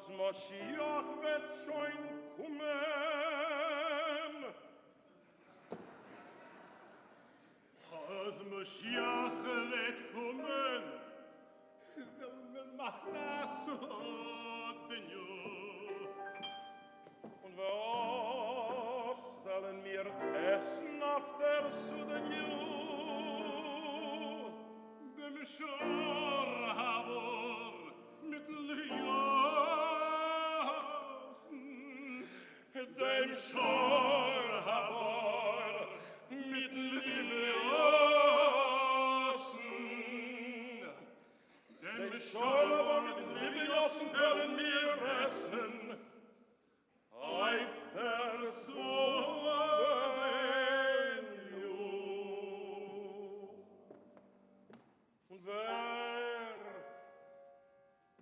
Moschiach wird schon kommen. Als Moschiach wird kommen, macht das so den Jahr. Und was wollen wir essen auf der Sudan-Jahr? Dem Schorhabor mit Liosen, dem Schorhabor mit Liosen, dem Schorhabor mit Liosen werden wir essen auf der Sudan-Jahr. Und wer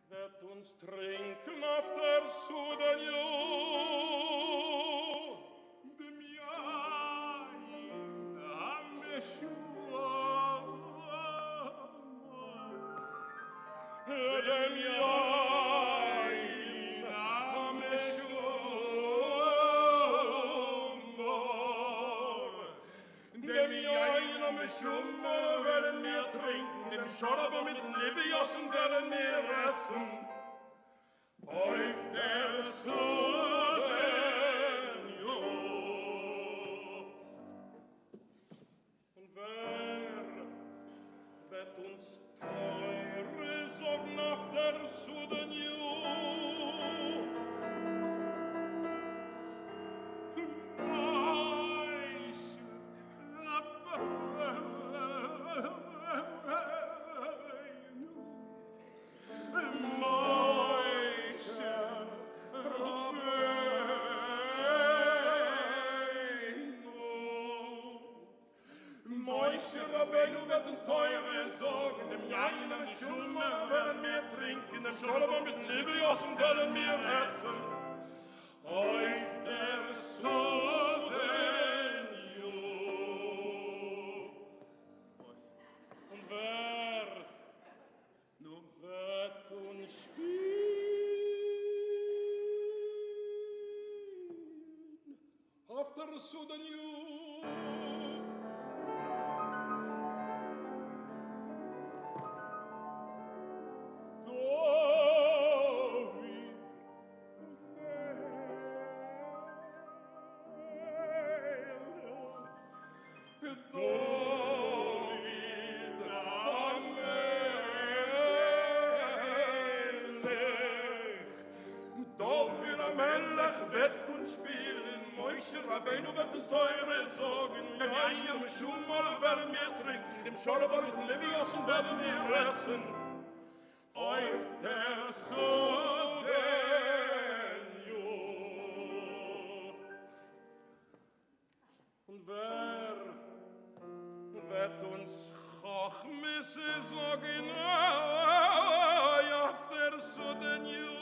wird uns trinken auf der Sudan-Jahr? Dem Jain am Yeshua, dem Jain am Yeshua, dem Jain am Yeshua werden wir trinken, dem Schorabah mit den Leviosen werden wir essen. Auf der Sudan-Jahr. Und wer wird uns teure sagen auf der Sudan-Jahr? Rabbeinu wird uns teure sorgen, dem Jain am Schummer werden wir trinken, dem Schorabah mit den Leviosen werden wir essen. Auf der Sudan-Jahr. Und wer nur wird uns spielen auf der Sudan-Jahr? Rabbeinu wird uns teure sorgen, dem Jain am Schummer werden wir trinken, dem Schorabah mit den Leviosen werden wir essen. Auf der Sudan-Jahr. Und wer wird uns Chochmisse sagen, auf der Sudan-Jahr?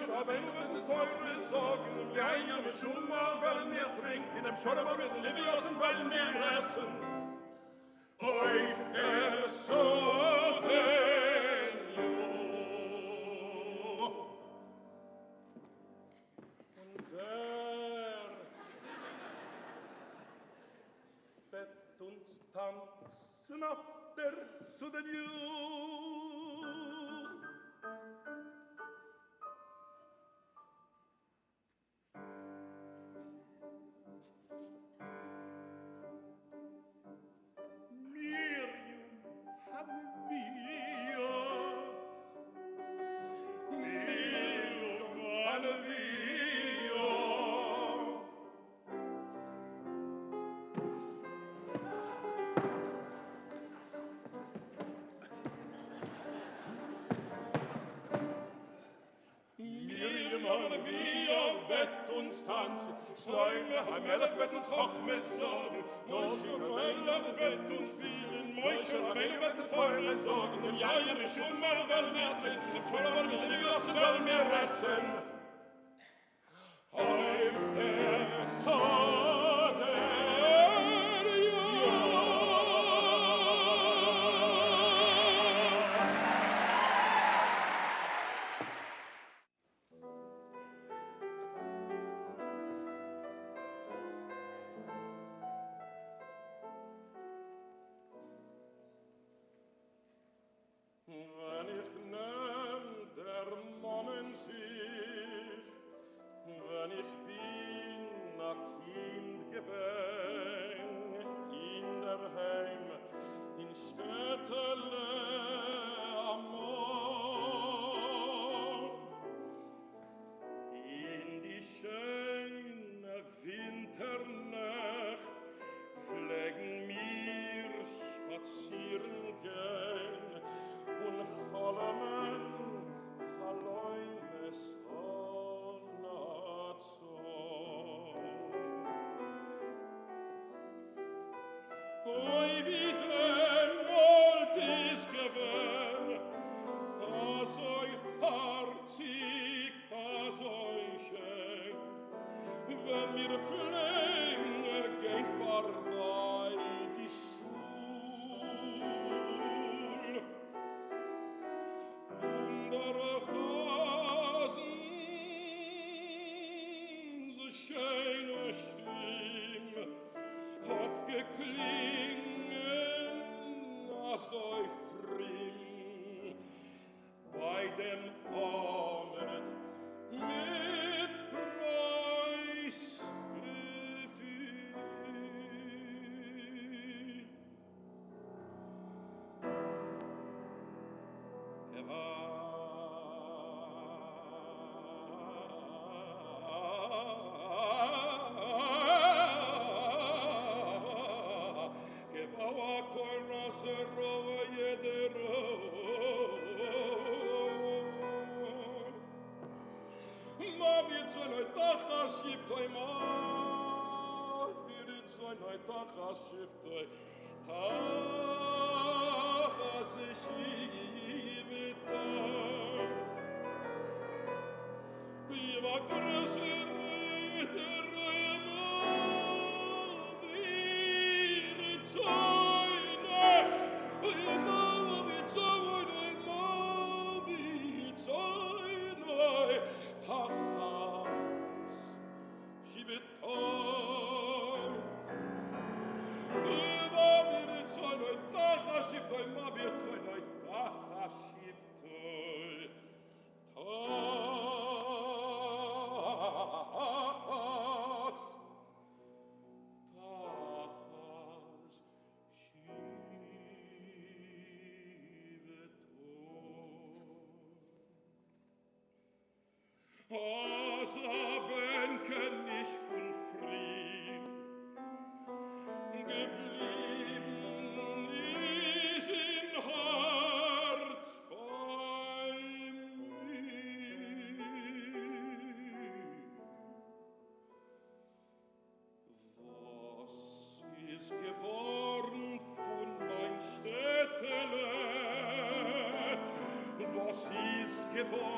Rabbeinu wird uns teure sorgen, und Jain am Schummer werden wir trinken, dem Schorabah mit den Leviosen werden wir essen. Auf der Sudan-Jahr. Und wer wird uns tanzen auf der Sudan-Jahr? uns tanzen. Schleime, Melech wird uns Chochmes sagen. Moshe Rabbeinu wird uns spielen. Moshe Rabbeinu wird uns Teure sagen. Im Jahr ist schon mal, weil wir trinken. Im Scholler will wir wollen wir essen. Auf der Sonne, wenn ich nehm der Mannen sich, wenn ich bin a Kind gewesen, in der Heim, in Städtele am Moor, in die schöne Winternacht pflegen wir spazieren gehen und cholmen, chaloines Oi, wie denn wollt ich gewähn, asoi harzig, asoi schön, wenn mir Flänge gehen vorbei die Schul. Und der Hasen, so schöne Stimme, hat geklingen, so früh, bei dem Abend mit Preisgefühl.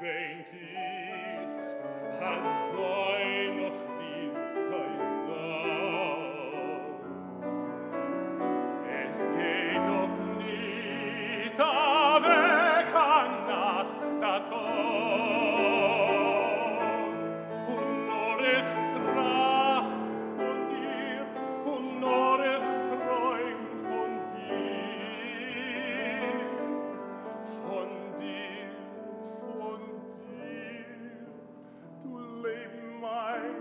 denk ich, has sei noch die Kaiser. Es geht doch nicht weg an Nacht a Tag. Und nur ich tracht von dir, und nur ich träum von dir, von dir, du Leben mein.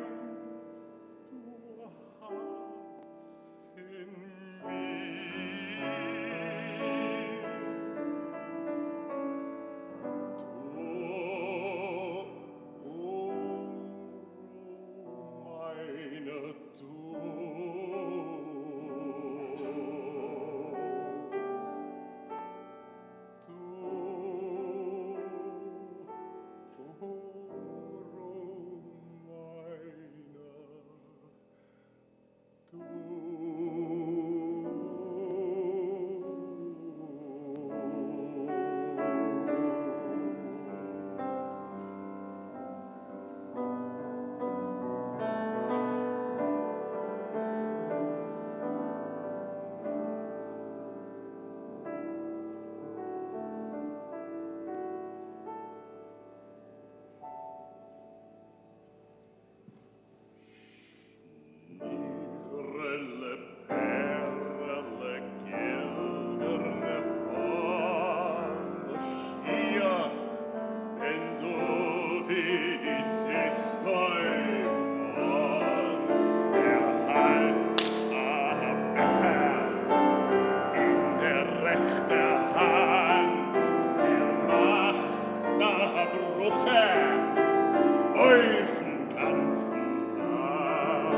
auf dem ganzen Land.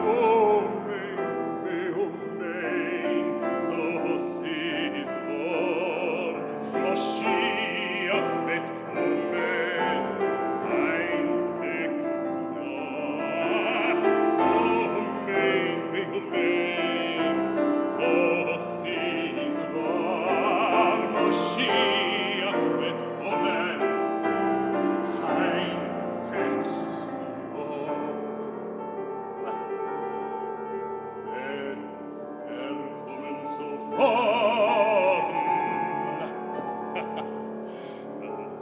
Oh mein, das ist wahr, Maschiach wird kommen, ein Exjahr. Oh mein, das ist wahr, Maschiach wird kommen, ein Exjahr. Wird kommen sofort,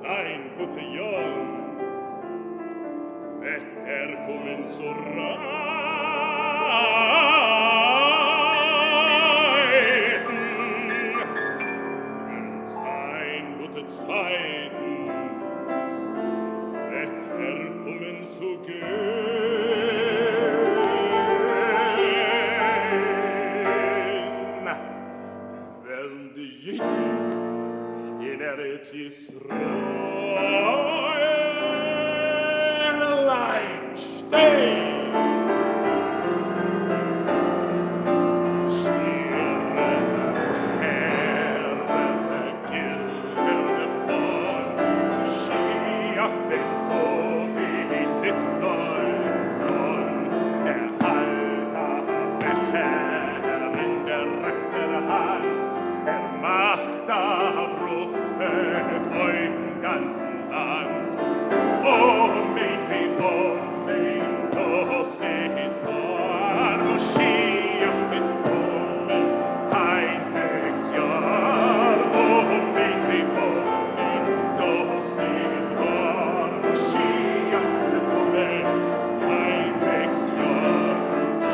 sein guter Jung, wird kommen so reiten, sein gute Zeiten, wird kommen so gehen, wenn die Jiden in Eretz Yisrael stehen. Sitzt und hält Becher in der rechten Hand, macht Bruch auf dem ganzen Land. Oh mein, das ist wahr, Moschiach wird kommen, ein Textjahr. Oh mein, das ist wahr, Moschiach wird kommen, ein Textjahr.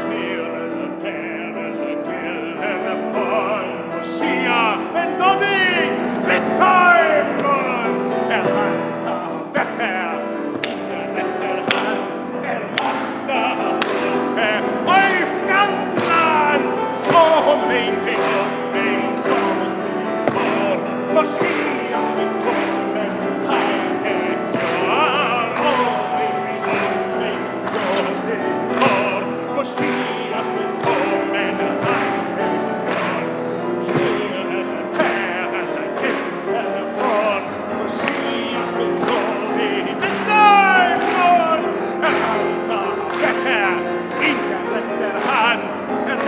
Schnirrle, Perle, Gille von Moschiach, wenn Dodi sitzt heim und hält Becher in der rechten Hand, macht Brüche auf dem ganzen Land. Oh mein, Moschiach wird kommen, ein Textjahr. Oh mein, das ist wahr, Moschiach wird kommen, ein Textjahr. Schnirrle, Perle, Gille von Moschiach wird kommen, sitzt heim und hält Becher in der rechten Hand,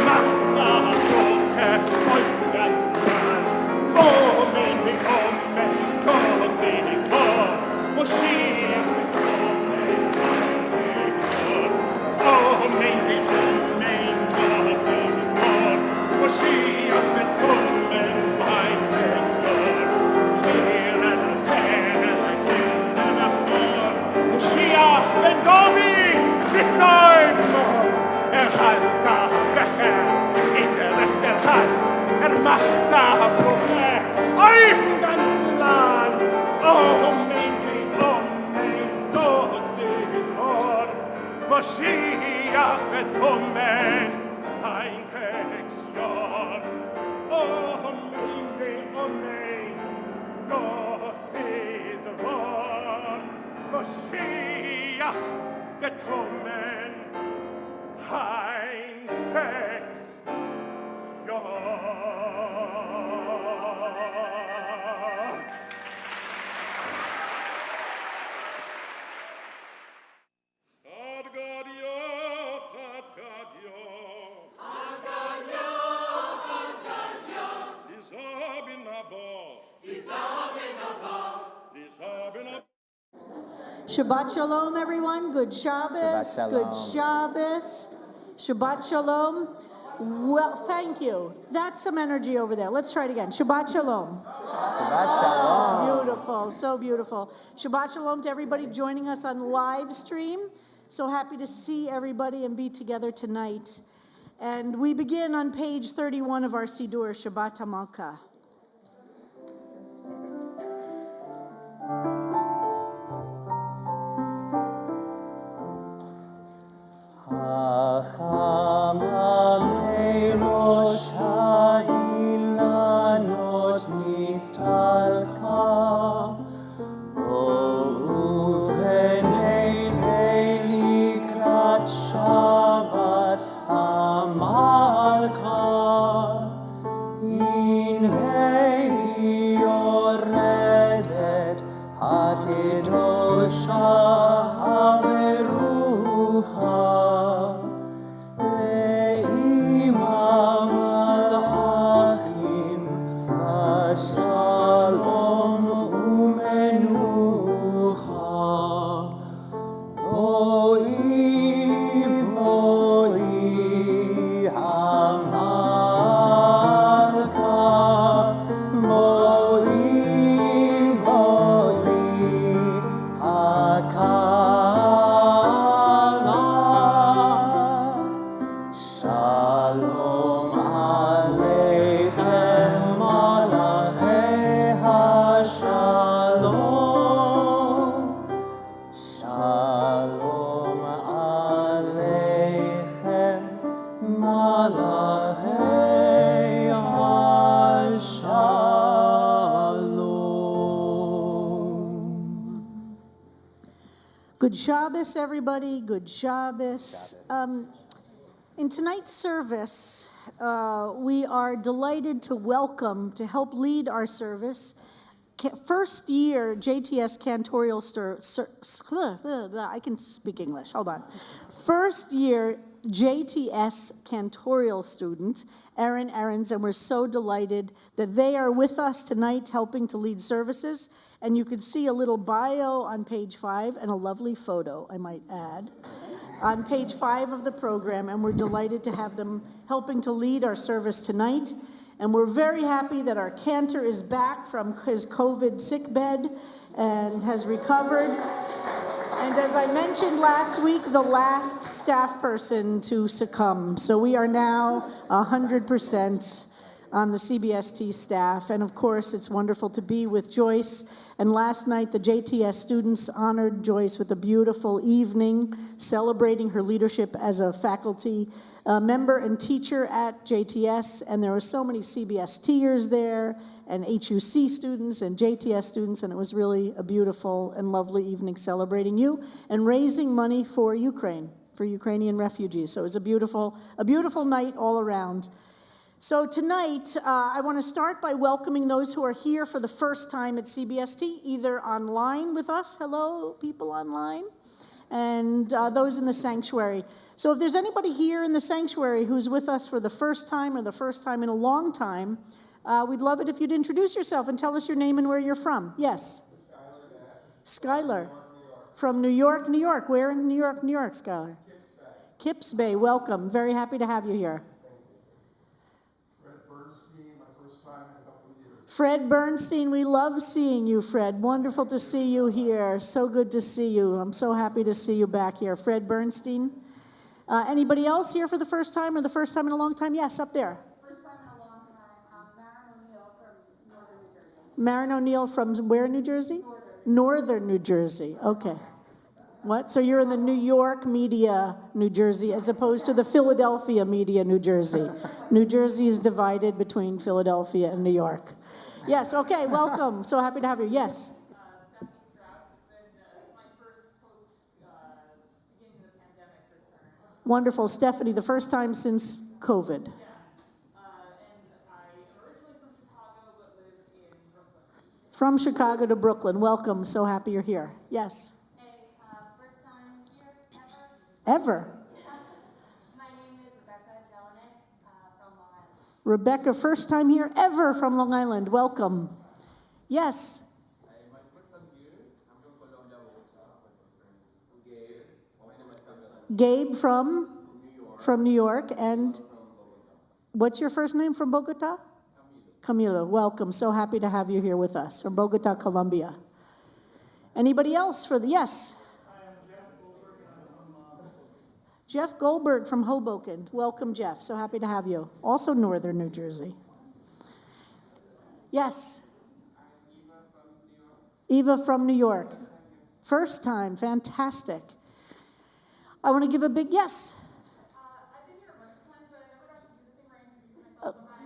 macht Brüche auf dem ganzen Land. Oh mein, das ist wahr, Moschiach wird kommen, ein Textjahr. Oh mein, das ist wahr, Moschiach wird kommen, ein Textjahr. Schnirrle, Perle, Gille von Moschiach, wenn David sitzt heim und hält Becher in der rechten Hand, macht Brüche auf dem ganzen Land. Oh mein, das ist wahr, Moschiach wird kommen, ein Textjahr. Oh mein, das ist wahr, Moschiach wird kommen, ein Textjahr. Shabbat Shalom, everyone. Good Shabbos. Shabbat Good Shalom. Shabbos. Shabbat Shalom. Well, thank you. That's some energy over there. Let's try it again. Shabbat Shalom. Shabbat Shalom. Beautiful. So beautiful. Shabbat Shalom to everybody joining us on live stream. So happy to see everybody and be together tonight. And we begin on page 31 of our siddur, Shabbat HaMalkah. Oven הקדושה הברוכה ועם המלאכים צא שלום ומנוחה בואי בואי המלכה בואי בואי הכלה שלום עליכם מלאכי השלום שלום עליכם מלאכי השלום. Good Shabbos, everybody. Good Shabbos. In tonight's service, we are delighted to welcome, to help lead our service, first year JTS cantorial I can speak English, hold on. First year JTS cantorial student, Erin, and we're so delighted that they are with us tonight helping to lead services. And you can see a little bio on page 5 and a lovely photo, I might add, on page 5 of the program. And we're delighted to have them helping to lead our service tonight. And we're very happy that our cantor is back from his COVID sickbed and has recovered. And as I mentioned last week, the last staff person to succumb. So we are now 100% on the CBST staff. And of course, it's wonderful to be with Joyce. And last night, the JTS students honored Joyce with a beautiful evening, celebrating her leadership as a faculty member and teacher at JTS. And there were so many CBSTers there, and HUC students and JTS students, and it was really a beautiful and lovely evening celebrating you and raising money for Ukraine, for Ukrainian refugees. So it was a beautiful night all around. So tonight, I want to start by welcoming those who are here for the first time at CBST, either online with us, hello, people online, and those in the sanctuary. So if there's anybody here in the sanctuary who's with us for the first time or the first time in a long time, we'd love it if you'd introduce yourself and tell us your name and where you're from. Yes? Skylar. From New York, New York. Where in New York, Skylar? Kips Bay. Welcome. Very happy to have you here. Fred Bernstein, we love seeing you, Fred. Wonderful to see you here. So good to see you. I'm so happy to see you back here. Fred Bernstein. Anybody else here for the first time or the first time in a long time? Yes, up there. First time in a long time. Marin O'Neill from Northern New Jersey. Marin O'Neill from where, New Jersey? Northern New Jersey. Okay. What? So you're in the New York media, New Jersey, as opposed to the Philadelphia media, New Jersey. New Jersey is divided between Philadelphia and New York. Yes, okay, welcome. So happy to have you. Yes? Stephanie Strauss. It's my first post-beginning of the pandemic return. Wonderful. Stephanie, the first time since COVID. Yeah. And I am originally from Chicago, but live in Brooklyn. From Chicago to Brooklyn. Welcome. So happy you're here. Yes? Hey, first time here ever? Ever? My name is Rebecca Jelinek from Long Island. Rebecca, first time here ever from Long Island. Welcome. Yes? My first time here, I'm from Colombia, Bogota. Gabe from New York. And what's your first name from Bogota? Camilo. Welcome. So happy to have you here with us from Bogota, Colombia. Anybody else for the, yes? Jeff Goldberg from Hoboken. Welcome, Jeff. So happy to have you. Also Northern New Jersey. Yes? Eva from New York. First time. Fantastic. I want to give a big yes. I've been here a bunch of times, but I never got to do the thing where I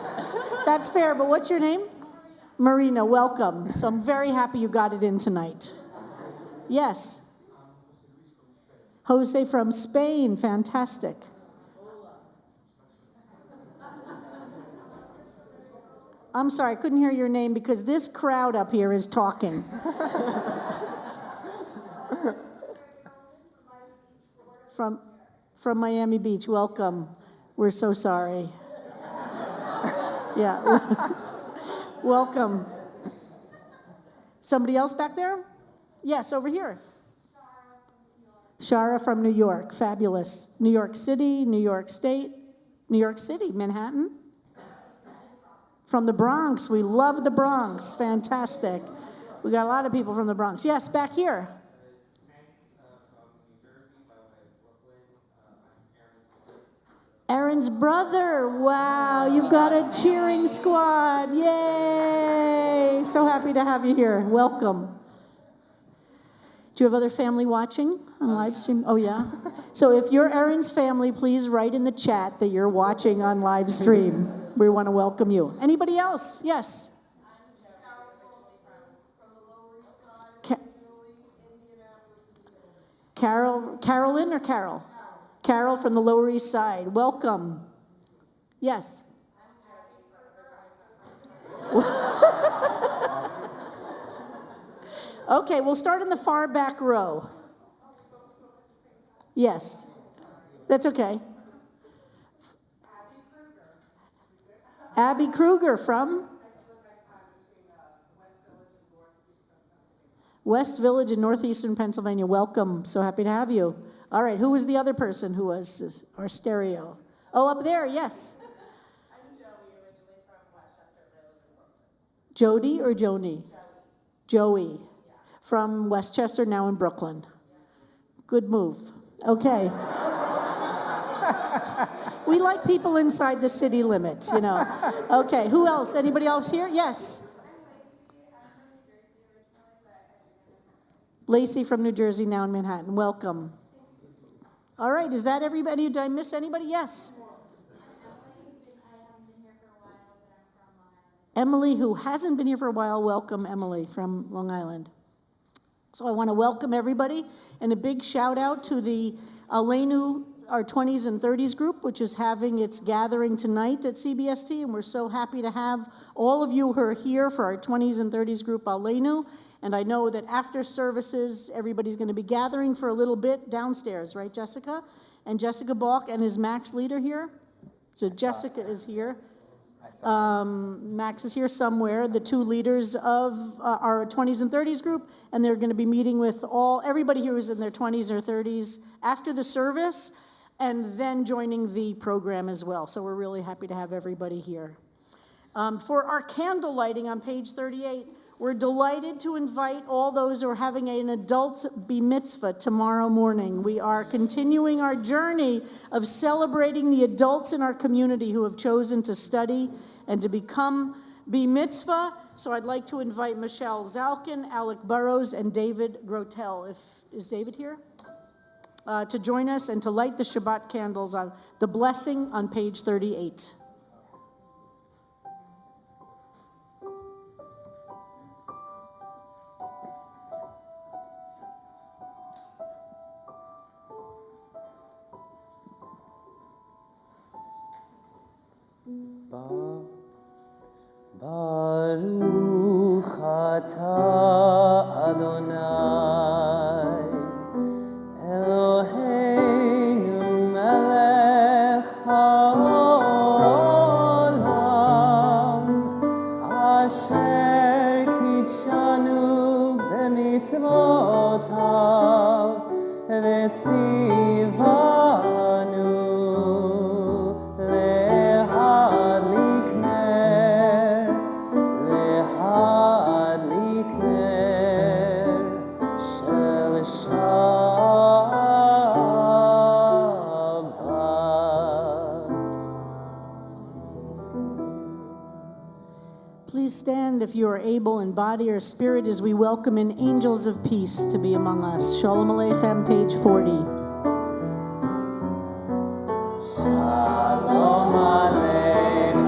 introduce myself. That's fair, but what's your name? Marina, welcome. So I'm very happy you got it in tonight. Yes? Jose from Spain, fantastic. I'm sorry, I couldn't hear your name because this crowd up here is talking. From Miami Beach, welcome. We're so sorry. Yeah, welcome. Somebody else back there? Yes, over here. Shara from New York, fabulous. New York City, New York State, New York City, Manhattan. From the Bronx, we love the Bronx, fantastic. We got a lot of people from the Bronx. Yes, back here. Erin's brother, wow, you've got a cheering squad, yay! So happy to have you here, welcome. Do you have other family watching on live stream? Oh yeah? So if you're Erin's family, please write in the chat that you're watching on live stream. We want to welcome you. Anybody else? Yes? Carolyn or Carol? Carol from the Lower East Side. Welcome. Yes? Okay, we'll start in the far back row. Yes. That's okay. Abby Kruger from? West Village in northeastern Pennsylvania. Welcome. So happy to have you. All right, who was the other person who was our stereo? Oh, up there, yes. I'm Joey, originally from Westchester, but I live in Brooklyn. Jody or Joni? Joey. From Westchester, now in Brooklyn. Good move. Okay. We like people inside the city limits, you know. Okay, who else? Anybody else here? Yes. Lacey from New Jersey, now in Manhattan. Welcome. All right, is that everybody? Did I miss anybody? Yes. Emily, who hasn't been here for a while, welcome Emily from Long Island. So I want to welcome everybody and a big shout out to the Aleinu, our 20s and 30s group, which is having its gathering tonight at CBST, and we're so happy to have all of you who are here for our 20s and 30s group Aleinu. And I know that after services, everybody's going to be gathering for a little bit downstairs, right, Jessica? And Jessica Balk, and is Max Leader here? So Jessica is here. Max is here somewhere, the two leaders of our 20s and 30s group, and they're going to be meeting with everybody here who's in their 20s or 30s after the service, and then joining the program as well. So we're really happy to have everybody here. For our candle lighting on page 38, we're delighted to invite all those who are having an adult bar mitzvah tomorrow morning. We are continuing our journey of celebrating the adults in our community who have chosen to study and to become bar mitzvah. So I'd like to invite Michelle Zalkin, Alec Burrows, and David Grotel. Is David here? To join us and to light the Shabbat candles on the blessing on page 38. Baruch atah Adonai Eloheinu melech haolam asher kitshanu b'mitzvotav v'tzivanu lehadlik ner shel Shabbat. Please stand if you are able in body or spirit as we welcome in angels of peace to be among us. Shalom Aleichem, page 40. Shalom Aleichem,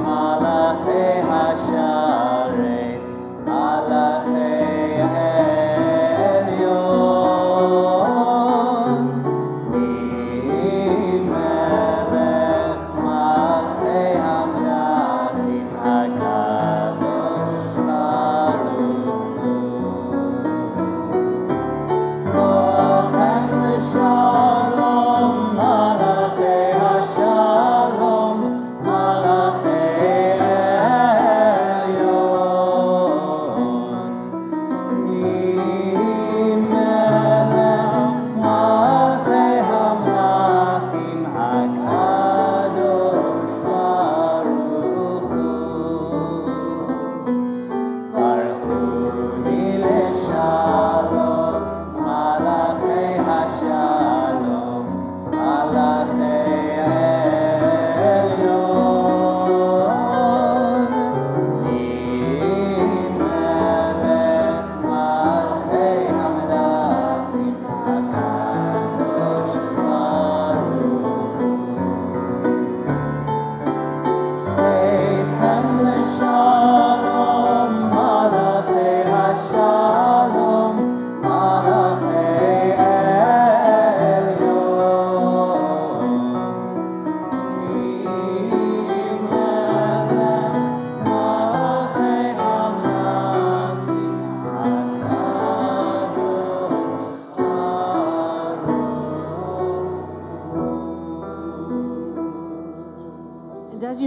Malachei Hasharet, Malachei Elyon, Melech Malchei Hamlachim,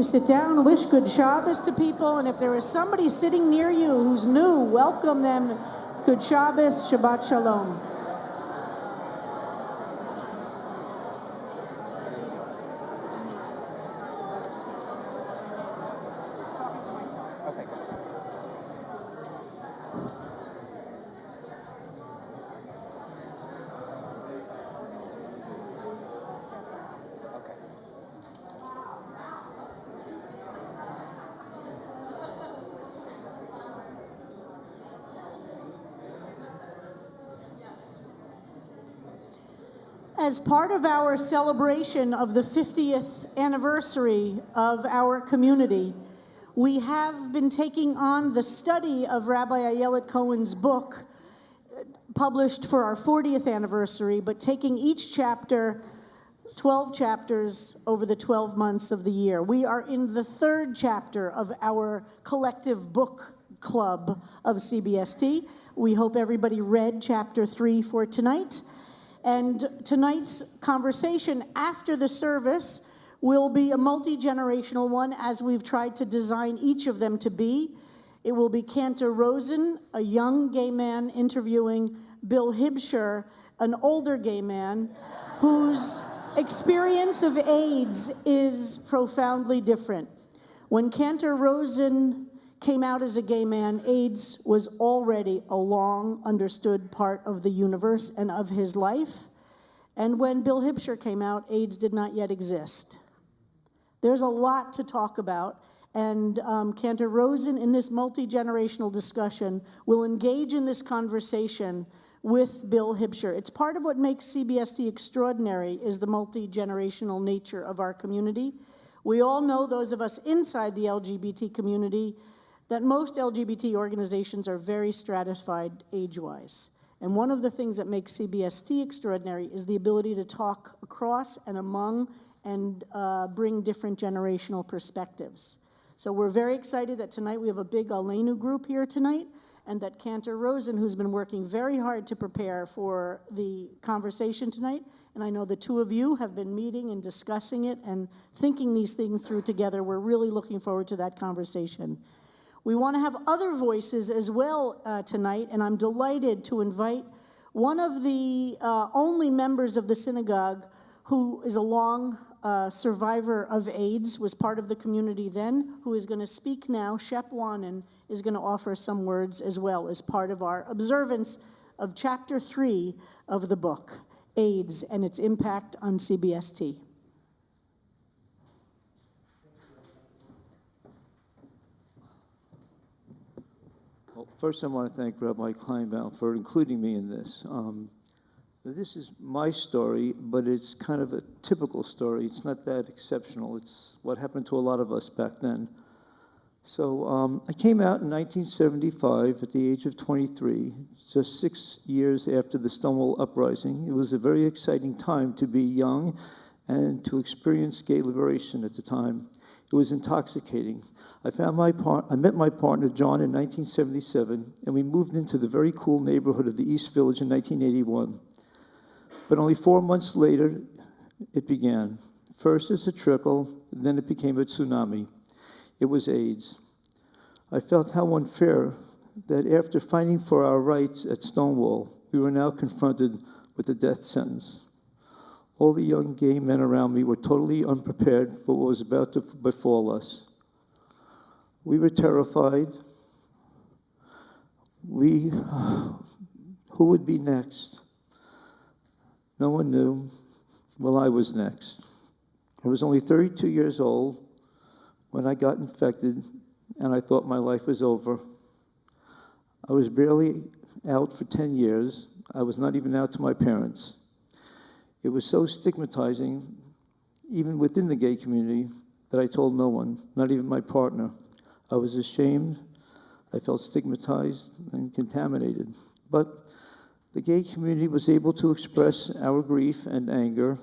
you sit down, wish good Shabbos to people, and if there is somebody sitting near you who's new, welcome them. Good Shabbos, Shabbat Shalom. Okay. Okay. As part of our celebration of the 50th anniversary of our community, we have been taking on the study of Rabbi Ayelet Cohen's book, published for our 40th anniversary, but taking each chapter, 12 chapters over the 12 months of the year. We are in the third chapter of our collective book club of CBST. We hope everybody read chapter 3 for tonight. And tonight's conversation after the service will be a multi-generational one, as we've tried to design each of them to be. It will be Cantor Rosen, a young gay man, interviewing Bill Hibscher, an older gay man, whose experience of AIDS is profoundly different. When Cantor Rosen came out as a gay man, AIDS was already a long understood part of the universe and of his life. And when Bill Hibscher came out, AIDS did not yet exist. There's a lot to talk about, and Cantor Rosen, in this multi-generational discussion, will engage in this conversation with Bill Hibscher. It's part of what makes CBST extraordinary, is the multi-generational nature of our community. We all know, those of us inside the LGBT community, that most LGBT organizations are very stratified age-wise. And one of the things that makes CBST extraordinary is the ability to talk across and among and bring different generational perspectives. So we're very excited that tonight we have a big Aleinu group here tonight, and that Cantor Rosen, who's been working very hard to prepare for the conversation tonight, and I know the two of you have been meeting and discussing it and thinking these things through together. We're really looking forward to that conversation. We want to have other voices as well tonight, and I'm delighted to invite one of the only members of the synagogue who is a long survivor of AIDS, was part of the community then, who is going to speak now. Shep Wanen is going to offer some words as well as part of our observance of chapter 3 of the book, AIDS and its impact on CBST. Well, first I want to thank Rabbi Kleinbaum for including me in this. This is my story, but it's kind of a typical story. It's not that exceptional. It's what happened to a lot of us back then. So I came out in 1975 at the age of 23, just 6 years after the Stonewall Uprising. It was a very exciting time to be young and to experience gay liberation at the time. It was intoxicating. I met my partner, John, in 1977, and we moved into the very cool neighborhood of the East Village in 1981. But only 4 months later, it began. First as a trickle, then it became a tsunami. It was AIDS. I felt how unfair that after fighting for our rights at Stonewall, we were now confronted with a death sentence. All the young gay men around me were totally unprepared for what was about to befall us. We were terrified. Who would be next? No one knew. Well, I was next. I was only 32 years old when I got infected, and I thought my life was over. I was barely out for 10 years. I was not even out to my parents. It was so stigmatizing, even within the gay community, that I told no one, not even my partner. I was ashamed. I felt stigmatized and contaminated. But the gay community was able to express our grief and anger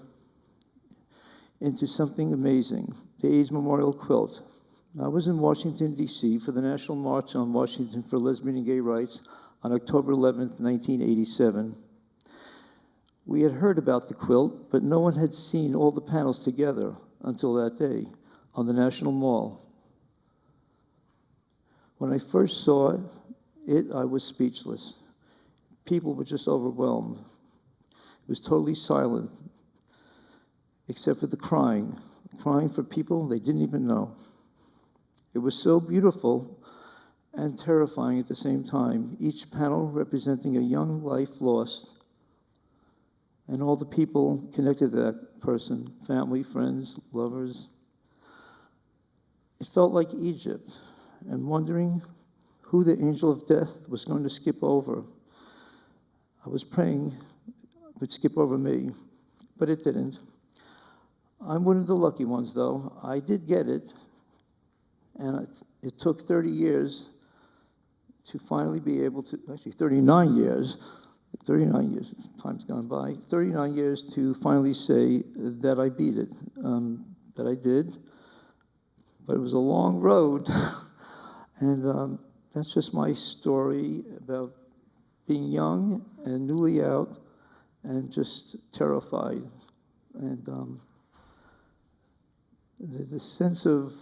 into something amazing, the AIDS Memorial Quilt. I was in Washington, D.C. for the National March on Washington for Lesbian and Gay Rights on October 11th, 1987. We had heard about the quilt, but no one had seen all the panels together until that day. on the National Mall. When I first saw it, I was speechless. People were just overwhelmed. It was totally silent, except for the crying for people they didn't even know. It was so beautiful and terrifying at the same time, each panel representing a young life lost, and all the people connected to that person, family, friends, lovers. It felt like Egypt, and wondering who the angel of death was going to skip over. I was praying it would skip over me, but it didn't. I'm one of the lucky ones, though. I did get it, and it took 30 years to finally be able to, actually 39 years, time's gone by, 39 years to finally say that I beat it, that I did. But it was a long road, and that's just my story about being young and newly out and just terrified. And the sense of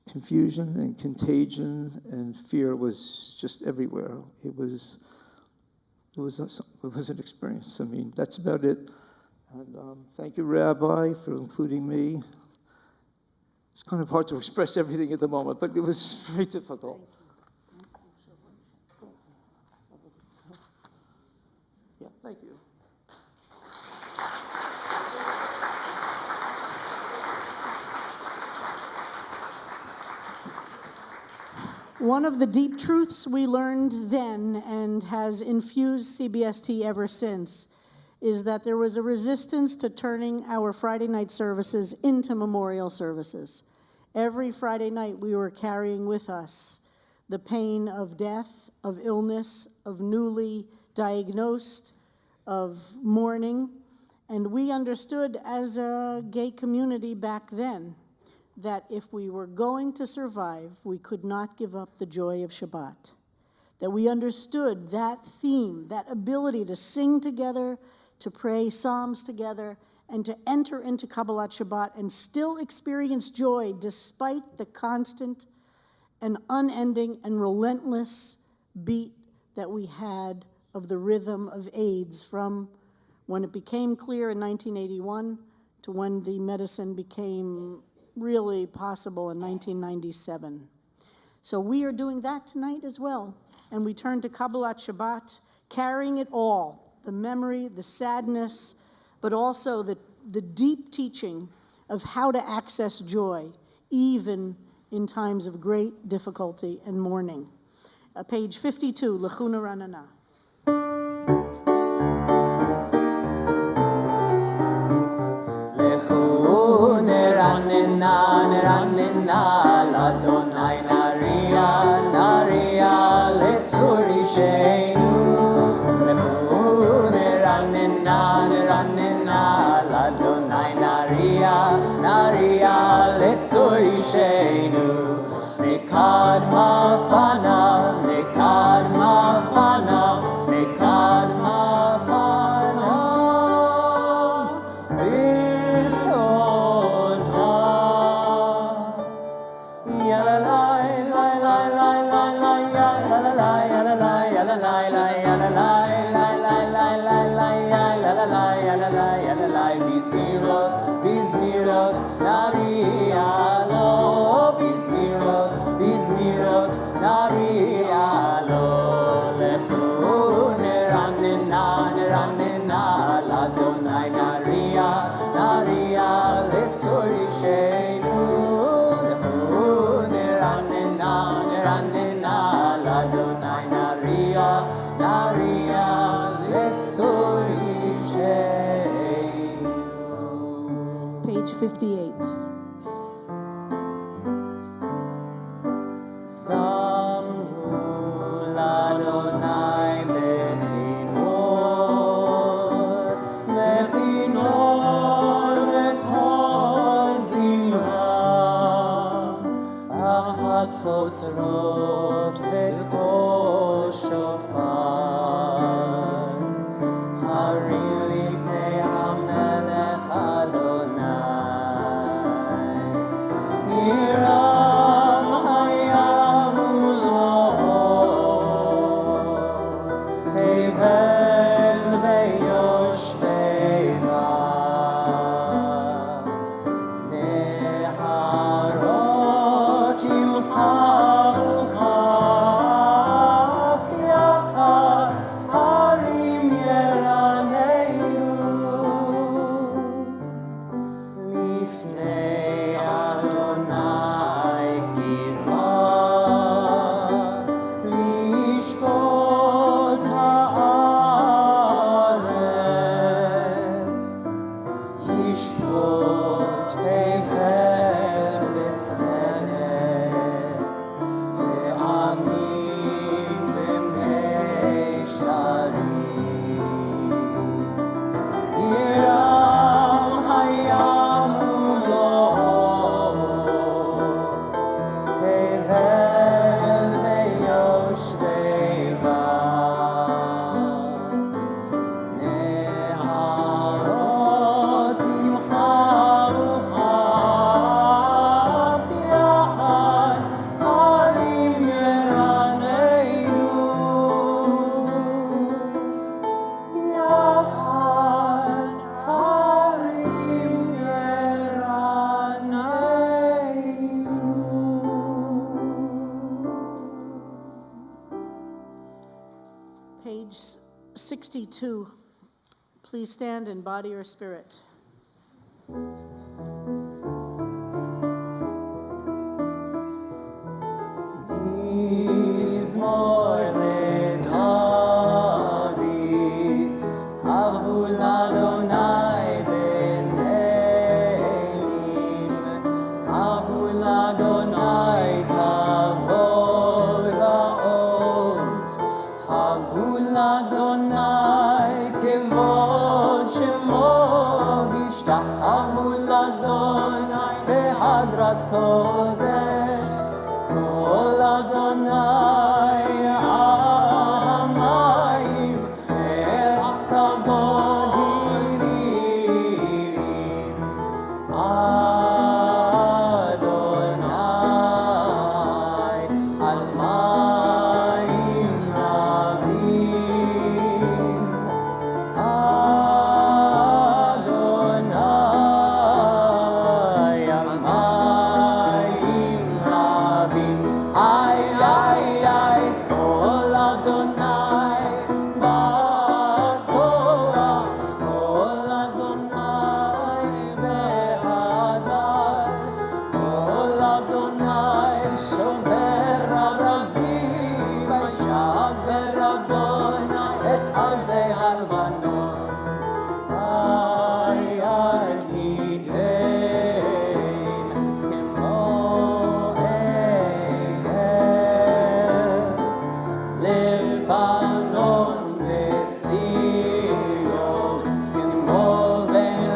confusion and contagion and fear was just everywhere. It was an experience. I mean, that's about it. And thank you, Rabbi, for including me. It's kind of hard to express everything at the moment, but it was very difficult. Yeah, thank you. One of the deep truths we learned then and has infused CBST ever since is that there was a resistance to turning our Friday night services into memorial services. Every Friday night we were carrying with us the pain of death, of illness, of newly diagnosed, of mourning, and we understood as a gay community back then that if we were going to survive, we could not give up the joy of Shabbat. That we understood that theme, that ability to sing together, to pray psalms together, and to enter into Kabbalat Shabbat and still experience joy despite the constant and unending and relentless beat that we had of the rhythm of AIDS from when it became clear in 1981 to when the medicine became really possible in 1997. So we are doing that tonight as well. And we turn to Kabbalat Shabbat, carrying it all, the memory, the sadness, but also the deep teaching of how to access joy, even in times of great difficulty and mourning. Page 52, Lechuna Ranana. Ranina, Ladonai, Naria, Letsuri Sheinu. Ranina, Ladonai, Naria, Letsuri Sheinu. Nekad mafana, Nekad mafana, Nekad mafana. Bizmirot, Narialo, Bizmirot, Narialo, Lechune, Ranina, Ladonai, Naria, Letsuri Sheinu, Lechune, Ranina, Ladonai, Naria, Letsuri Sheinu. Page 58. Samru l'Adonai bechinor v'kol zimra, achatzot v'kol shofar, harim lifnei hamelech Adonai. Page 62. Please stand in body or spirit. Mizmor leDavid, Havu l'Adonai b'Elim, Havu l'Adonai kavod va'oz, Havu l'Adonai kevod shemo, Ishtachavu l'Adonai behadrat kodesh, Kol Adonai ha'amayim el kavod hirim, Adonai al mayim rabim, Adonai al mayim rabim. Ay, ay, ay, kol Adonai ba'koach, kol Adonai behadar, kol Adonai shover arazim, v'shaber Adonai et arzei ha'lebanon. Ay, ay, kidein kemo egel, Lebanon v'Sion kemo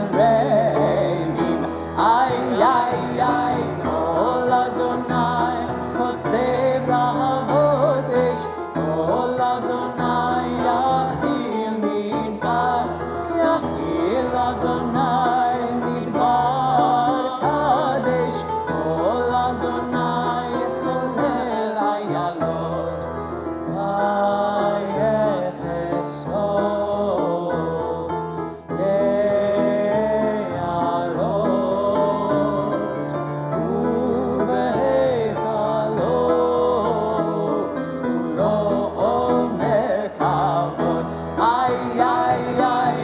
v'Reimim. Ay, ay, ay, kol Adonai chotzev lahavot esh, kol Adonai yachil midbar, yachil Adonai midbar kadesh, kol Adonai cholel ayalot, vayechesof be'arot, ubehechalot, kulo omer kavod. Ay, ay, ay,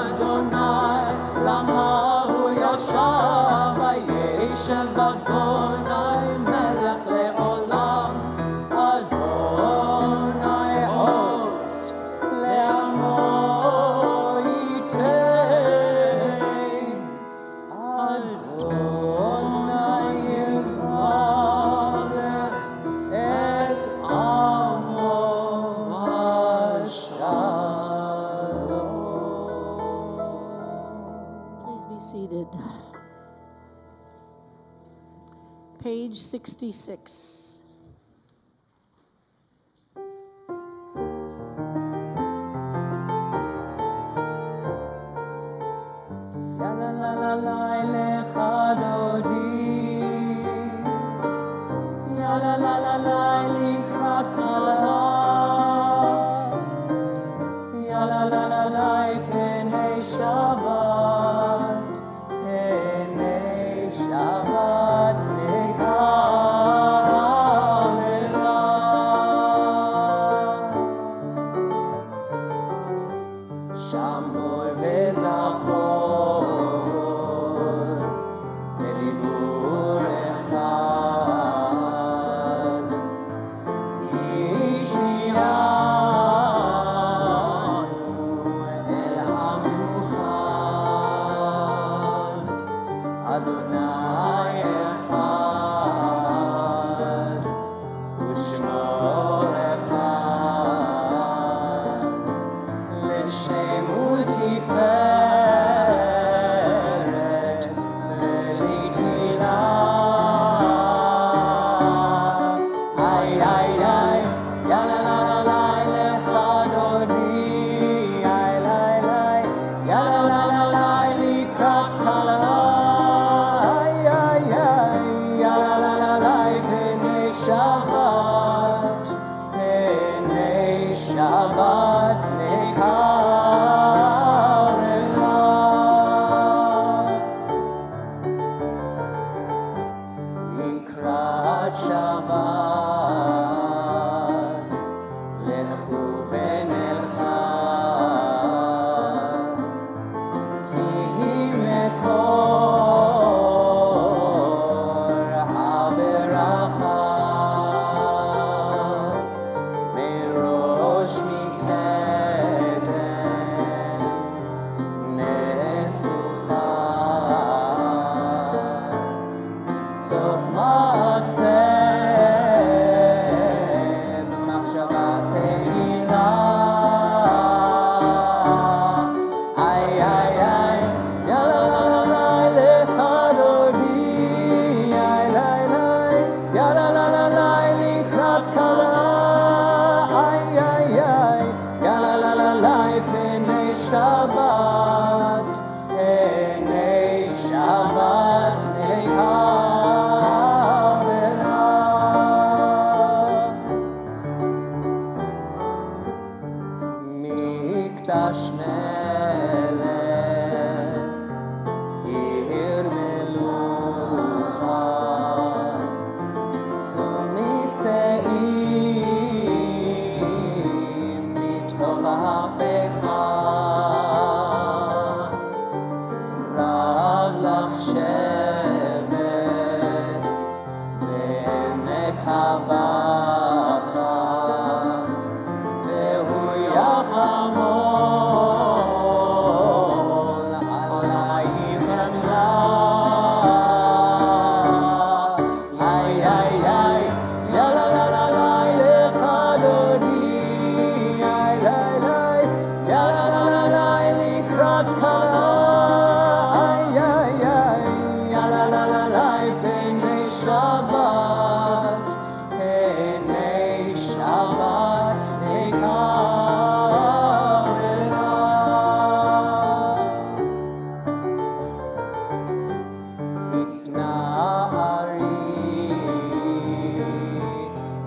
Adonai, lama hu yashav, vayeshev Adonai melech le'olam, Adonai os le'amo yitein, Adonai yivarech et amo v'shalom. Please be seated. Page 66. Ya la la la la lecha dodi, ya la la la la likrat kala, ya la la la la penei Shabbat, penei Shabbat nekavela. Shamor וזכור בדיבור אחד, השמיענו אל המאוחד, אדוני אחד ושמו אחד, לשם ולתפארת ולתהילה. איי איי איי, יא לה לה לה לה לך דודי, איי איי איי, יא לה לה לה לה לקראת כלה, איי איי איי, יא לה לה לה לה פני שבת, פני שבת נקרלה. לקראת שבת לכו מקדש מלך, עיר מלוכה, זו מצאים מתוך ההפכה, רב לך שבט בעמק הבכה, והוא יחמול עלייך חמלה. איי איי איי, יא לה לה לה לה לך דודי, איי לי לי, יא לה לה לה לה לקראת כלה, איי איי איי, יא לה לה לה לה פני שבת, פני שבת התנערי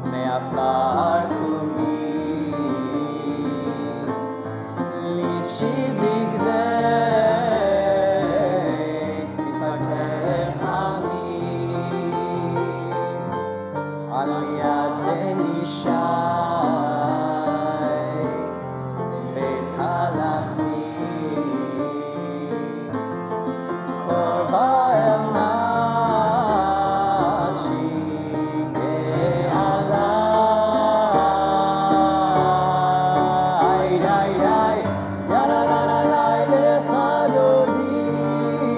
מעפר קומי, לבשי בגדי תפתח עמי, על יד בנישי בית הלחמי, קרובה אל נפשי גאלה. איי איי איי, יא לה לה לה לה לך דודי,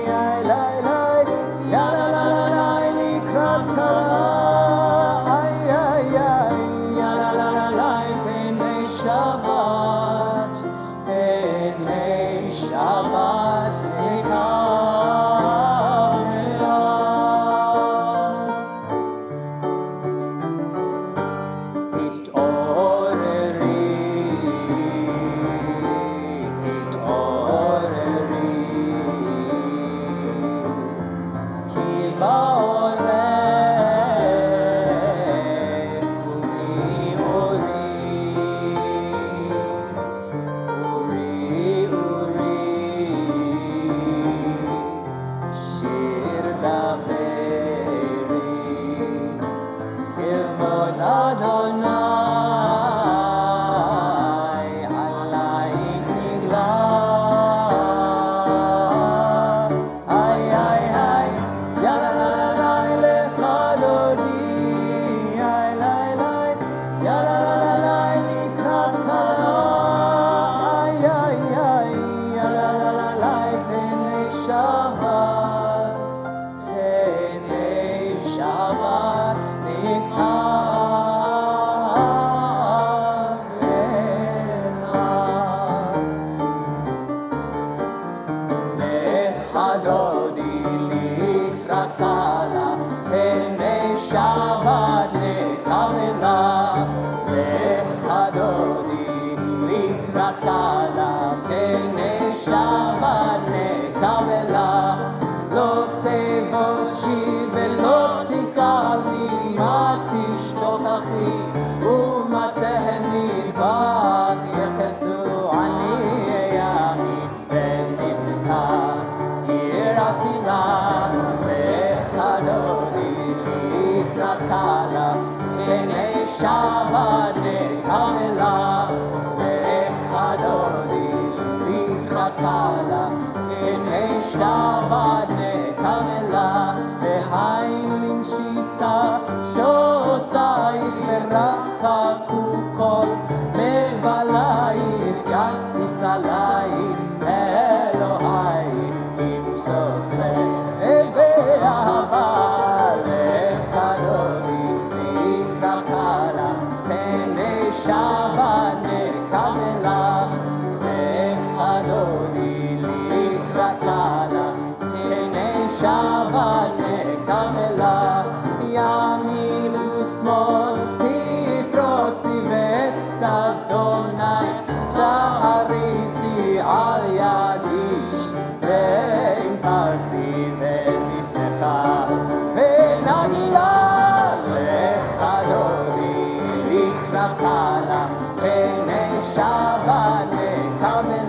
איי לי לי, יא לה לה לה לה לקראת כלה, איי איי איי, יא לה לה לה לה פני שבת, פני שבת Shabbat Kamela, Echadodi, Likrat Kala, Enei Shabbat Kamela, Ehailim Shisa, Shosaich Merachaku Kol, Mevalaich, Yassis Alaich, Elohaich, Kimsos Le, Ebe'ahava, Echadodi, Shabbat Kamela, Echadodi Likrat Kala, Kenei Shabbat Kamela, Yamin u'Smol Tifrotzi v'et Kadonai, Ta'aritzi al yad ish, ve'im parzi ve'nismecha, ve'nagila, Echadodi Likrat Kala, Kenei Shabbat Kamela.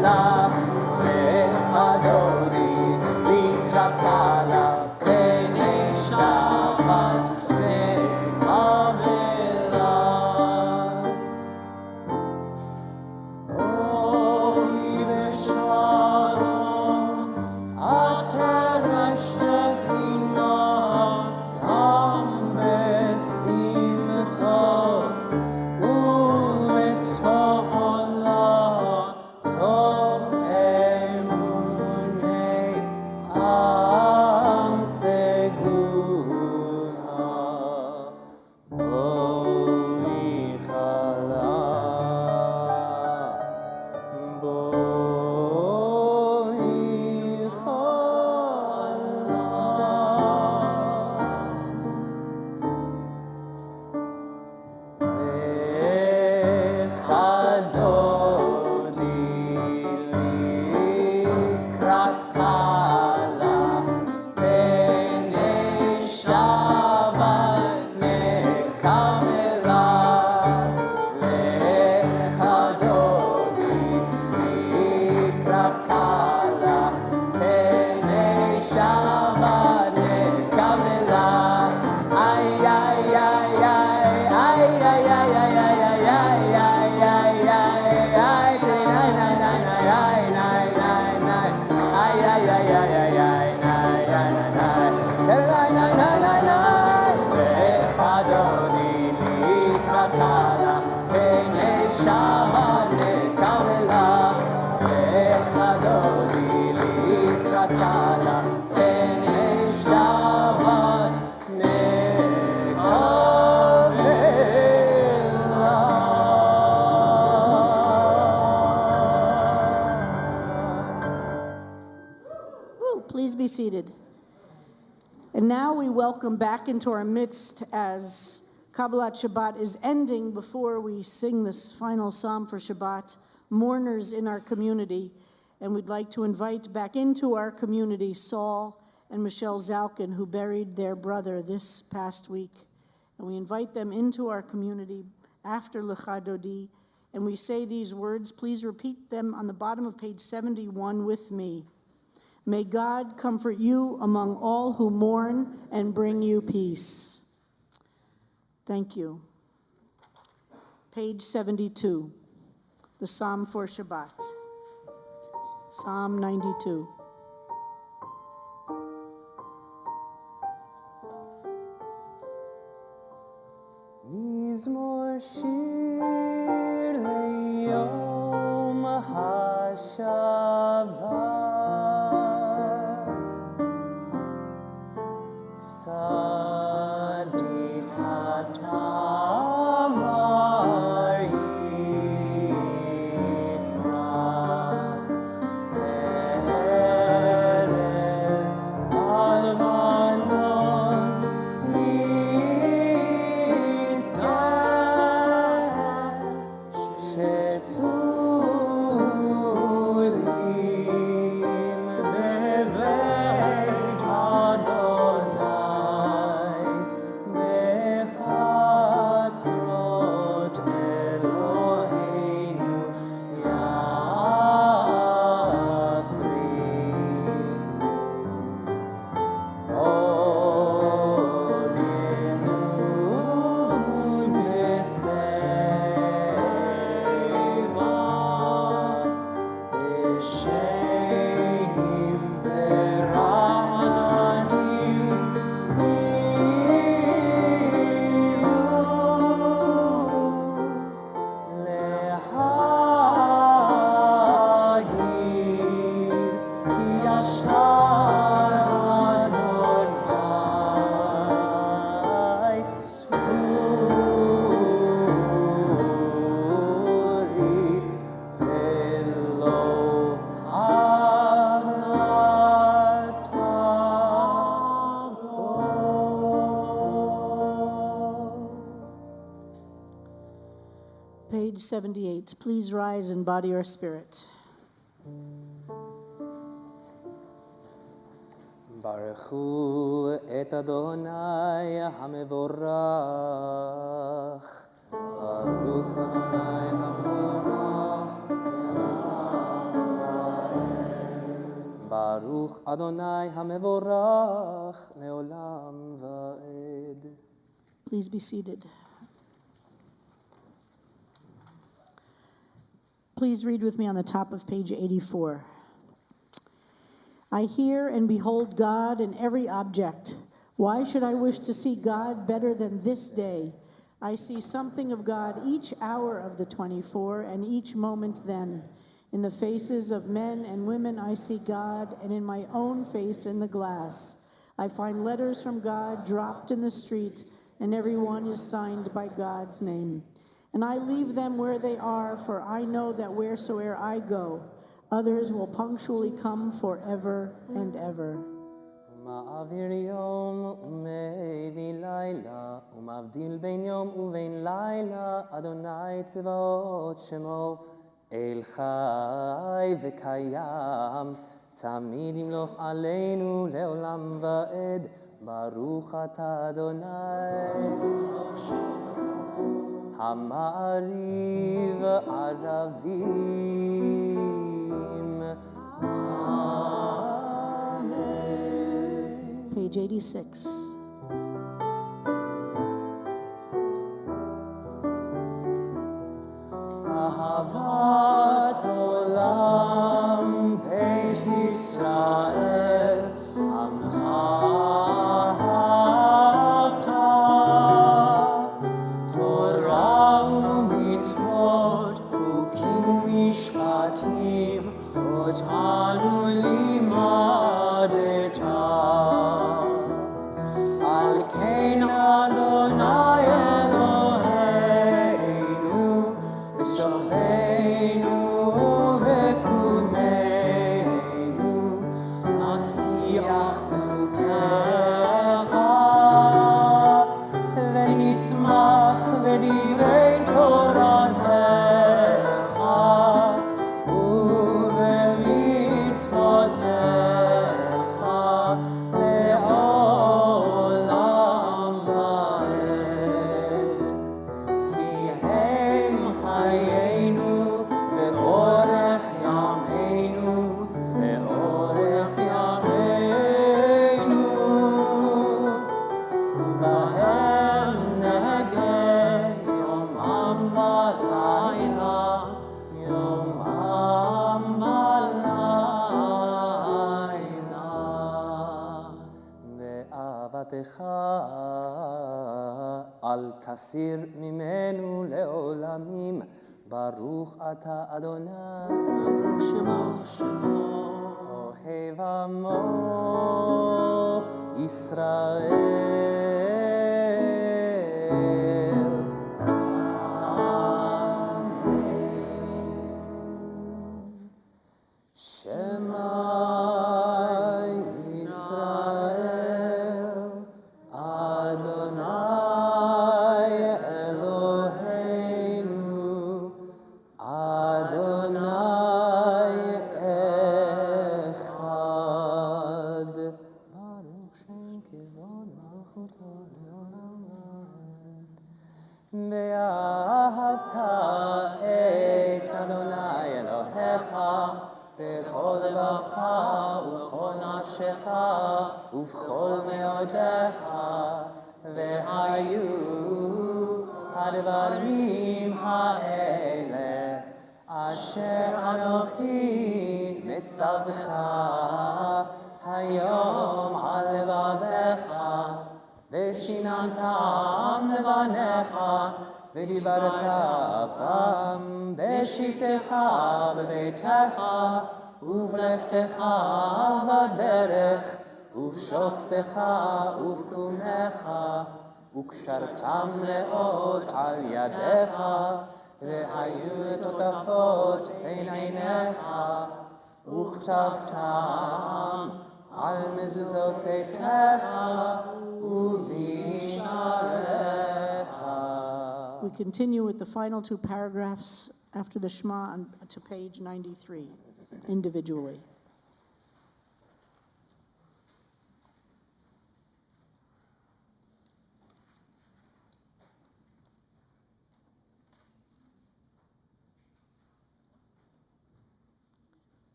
be seated. And now we welcome back into our midst, as Kabbalat Shabbat is ending, before we sing this final psalm for Shabbat, mourners in our community. And we'd like to invite back into our community Saul and Michelle Zalkin, who buried their brother this past week. And we invite them into our community after Lecha Dodi. And we say these words. Please repeat them on the bottom of page 71 with me. May God comfort you among all who mourn and bring you peace. Thank you. Page 72, the Psalm for Shabbat. Psalm 92. מזמור שיר ליום השבת, צדיק אתה מר יפרח, כארז הלבנון שתולים בבית אדוני, בחצרות אלוהינו יפריחו. עודנו בשיבה, דשאים ורעננים יהיו להגיד כי ישר אדוני צורי ולא עוולתה בו. Page 78. Please rise and body your spirit. ברכו את אדוני המבורך, ברוך אדוני המבורך לעד. ברוך אדוני המבורך לעולם ועד. Please be seated. Please read with me on the top of page 84. I hear and behold God in every object. Why should I wish to see God better than this day? I see something of God each hour of the 24 and each moment then. In the faces of men and women I see God, and in my own face in the glass. I find letters from God dropped in the street, and every one is signed by God's name. And I leave them where they are, for I know that wheresoever I go, others will punctually come forever and ever. מעביר יום ומביא לילה, ומבדיל בין יום ובין לילה, אדוני צבאות שמו, אל חי וקיים, תמיד ימלוך עלינו לעולם ועד, ברוך אתה אדוני. המעריב ערבים, amen. Page 86. אהבת עולם בית ישראל, עמך אהבת, תורה ומצוות, חוקים ומשפטים, אותנו לימדת. על כן אדוני אלוהינו, בשוכבנו ובקומנו, נשיאה תסיר ממנו לעולמים, ברוך אתה אדוני, ברוך שמו, אוהב עמו ישראל. ואהבת את אדוני אלוהיך בכל לבבך ובכל נפשך ובכל מאודיך, והיו הדברים האלה אשר אנוכי מצווך היום על לבביך, ושיננתם לבניך, ודיברת בם בשבתך בביתך, ובלכתך בדרך, ובשוכבך ובקומך, וקשרתם לאות על ידיך, והיו לטוטפות בין עיניך, וכתבתם על מזוזות ביתך ובשעריך. We continue with the final two paragraphs after the Shema to page 93, individually.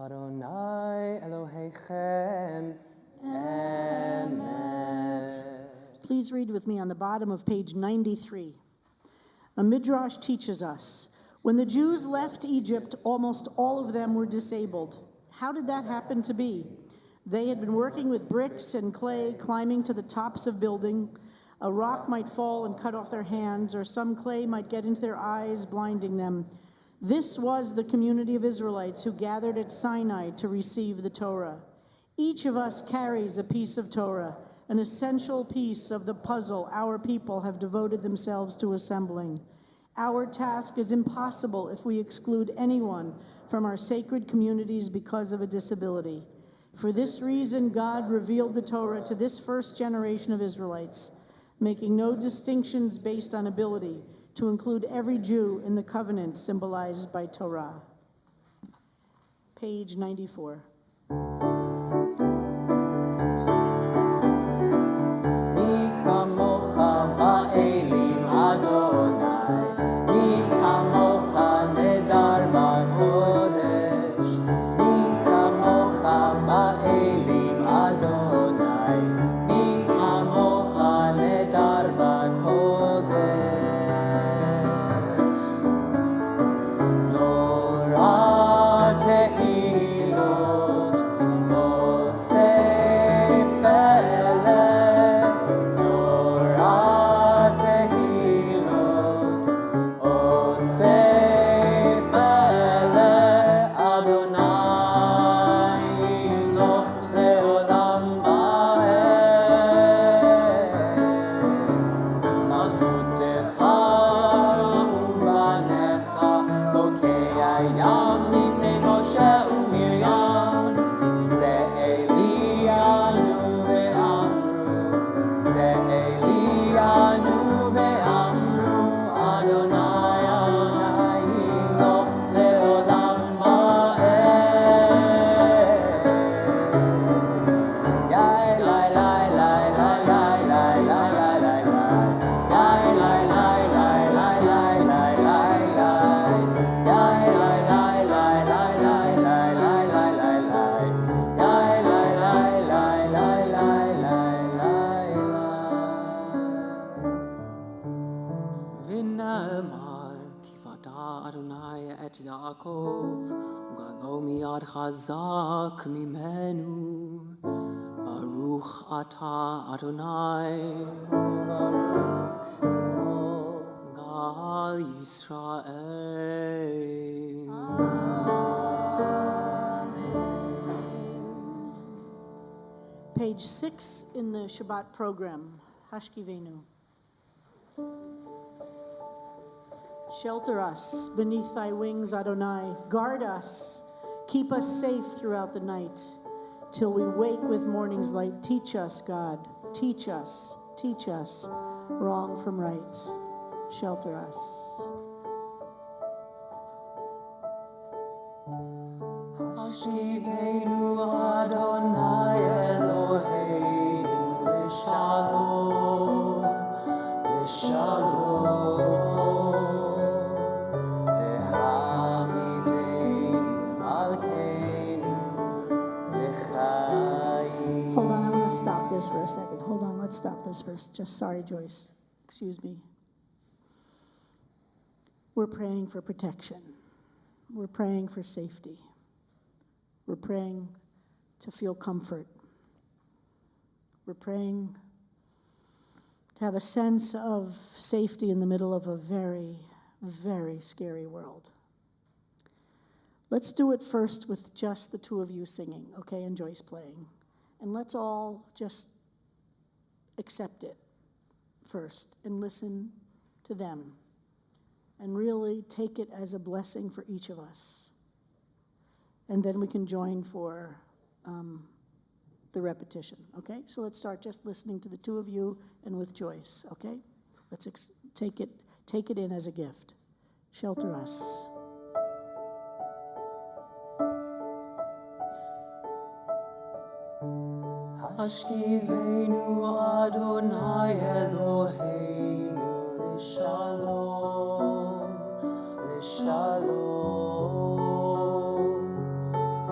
Adonai Elohechem Emet. Please read with me on the bottom of page 93. A midrash teaches us, when the Jews left Egypt, almost all of them were disabled. How did that happen to be? They had been working with bricks and clay, climbing to the tops of buildings. A rock might fall and cut off their hands, or some clay might get into their eyes, blinding them. This was the community of Israelites who gathered at Sinai to receive the Torah. Each of us carries a piece of Torah, an essential piece of the puzzle our people have devoted themselves to assembling. Our task is impossible if we exclude anyone from our sacred communities because of a disability. For this reason, God revealed the Torah to this first generation of Israelites, making no distinctions based on ability, to include every Jew in the covenant symbolized by Torah. Page 94. Adonai et Yaakov, lo miyad chazak mimenu, Baruch atah Adonai, Gal Yisrael. Page 6 in the Shabbat program, Hashkivenu. Shelter us beneath thy wings, Adonai. Guard us. Keep us safe throughout the night till we wake with morning's light. Teach us, God. Teach us wrong from right. Shelter us. Hashkivenu Adonai Eloheinu l'shalom, l'shalom, v'hamidenu malkeinu l'chaim. Hold on, I'm going to stop this for a second. Hold on, let's stop this first. Just sorry, Joyce. Excuse me. We're praying for protection. We're praying for safety. We're praying to feel comfort. We're praying to have a sense of safety in the middle of a very, very scary world. Let's do it first with just the two of you singing, okay, and Joyce playing. And let's all just accept it first and listen to them and really take it as a blessing for each of us. And then we can join for the repetition, okay? So let's start just listening to the two of you and with Joyce, okay? Let's take it in as a gift. Shelter us. Hashkivenu Adonai Eloheinu l'shalom, l'shalom,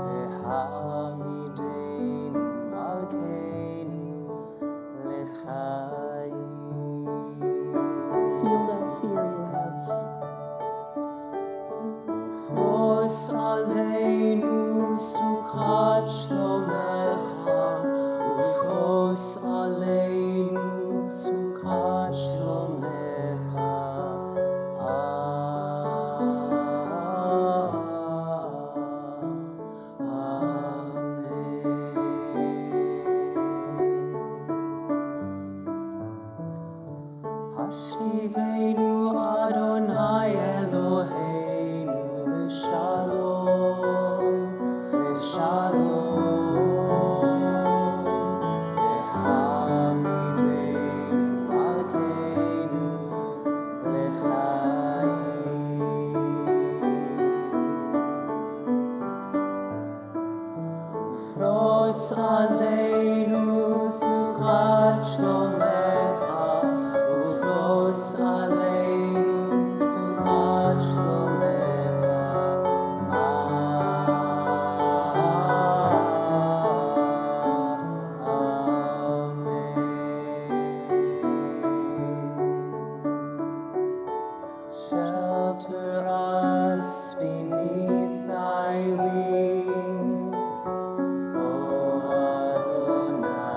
v'hamidenu malkeinu l'chaim. Feel that fear you have. Ufros aleinu sukat shlomecha, Ufros aleinu sukat shlomecha. Hashkivenu Adonai Eloheinu l'shalom, l'shalom, v'hamidenu malkeinu l'chaim. Ufros aleinu sukat shlomecha, Ufros aleinu sukat shlomecha. Amen. Shelter us beneath thy wings, O Adonai.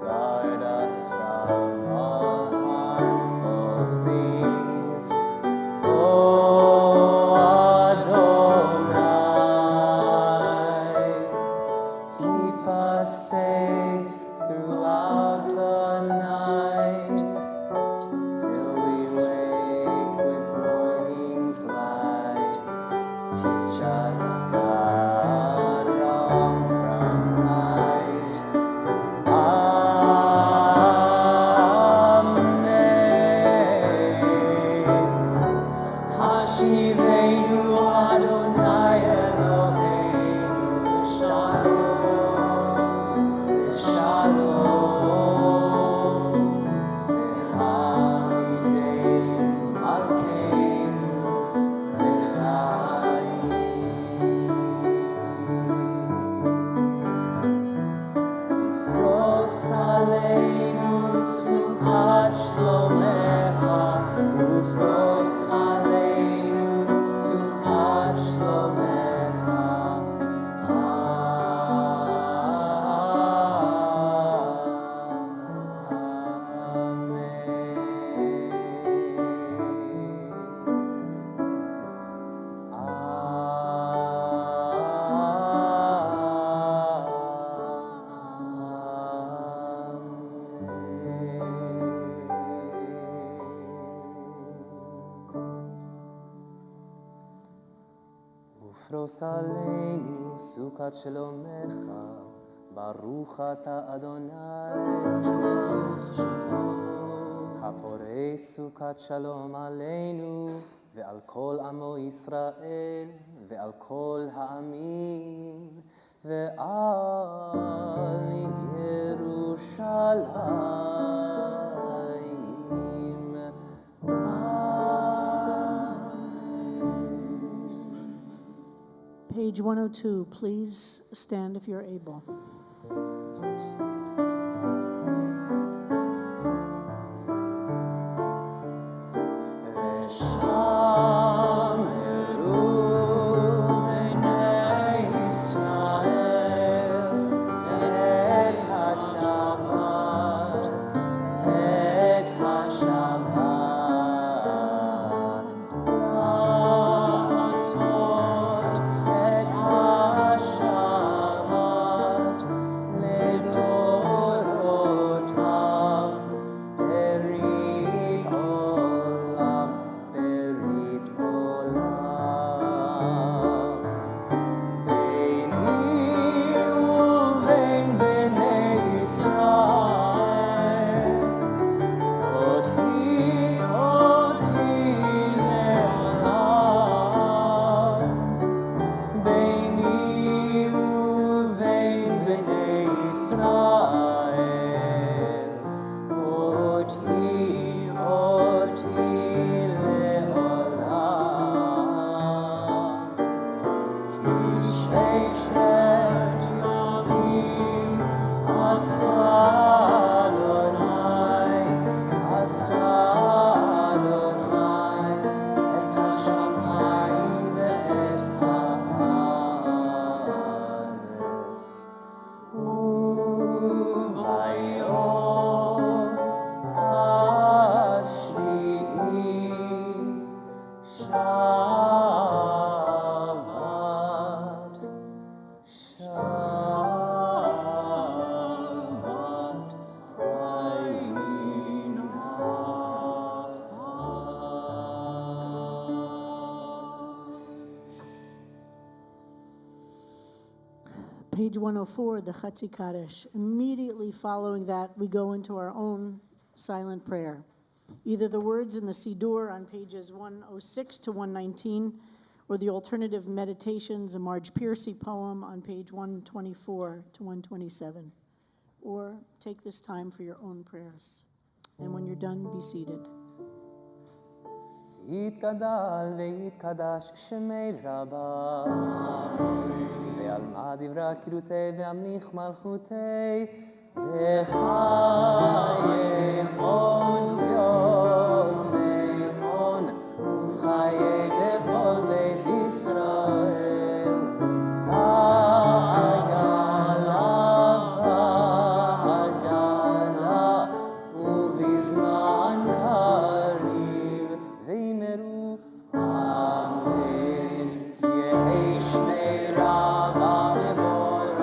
Guard us from all harmful things, O Adonai. Keep us safe throughout the night till we wake with morning's light. Teach us, God, wrong from right. Amen. Hashkivenu Adonai Eloheinu l'shalom, l'shalom, v'hamidenu malkeinu l'chaim. Ufros aleinu sukat shlomecha, Ufros aleinu sukat תפרוס עלינו סוכת שלומך, ברוך אתה אדוני, הפורש סוכת שלום עלינו ועל כל עמו ישראל ועל כל העמים ועל ירושלים. Page 102, please stand if you're able. Page 104, the Chatzi Kaddish. Immediately following that, we go into our own silent prayer. Either the words in the siddur on pages 106 to 119, or the alternative meditations, a Marge Piercy poem on page 124 to 127. Or take this time for your own prayers. And when you're done, be seated. יתגדל ויתקדש שמי רבה בעלמא דברה קירותי והמליך מלכותי בחייכון ויומייכון ובחיי כל בית ישראל בעגלה ובזמן קריב ויאמרו אמן יהי שמי רבה מבורך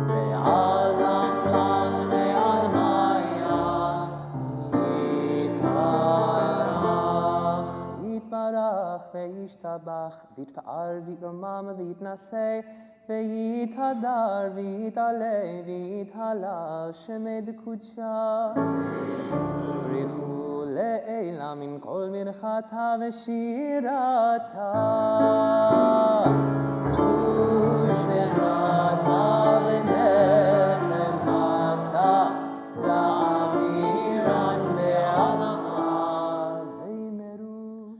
לעלמא ועלמיא יתברך וישתבח ויתפאר ויתרומם ויתנשא ויתהדר ויתעלה ויתהלל שמי דקודשה בריחו לעילה מן כל מרחתה ושירתה קדוש נחתה ונחמתה תאמירן בעלמא ויאמרו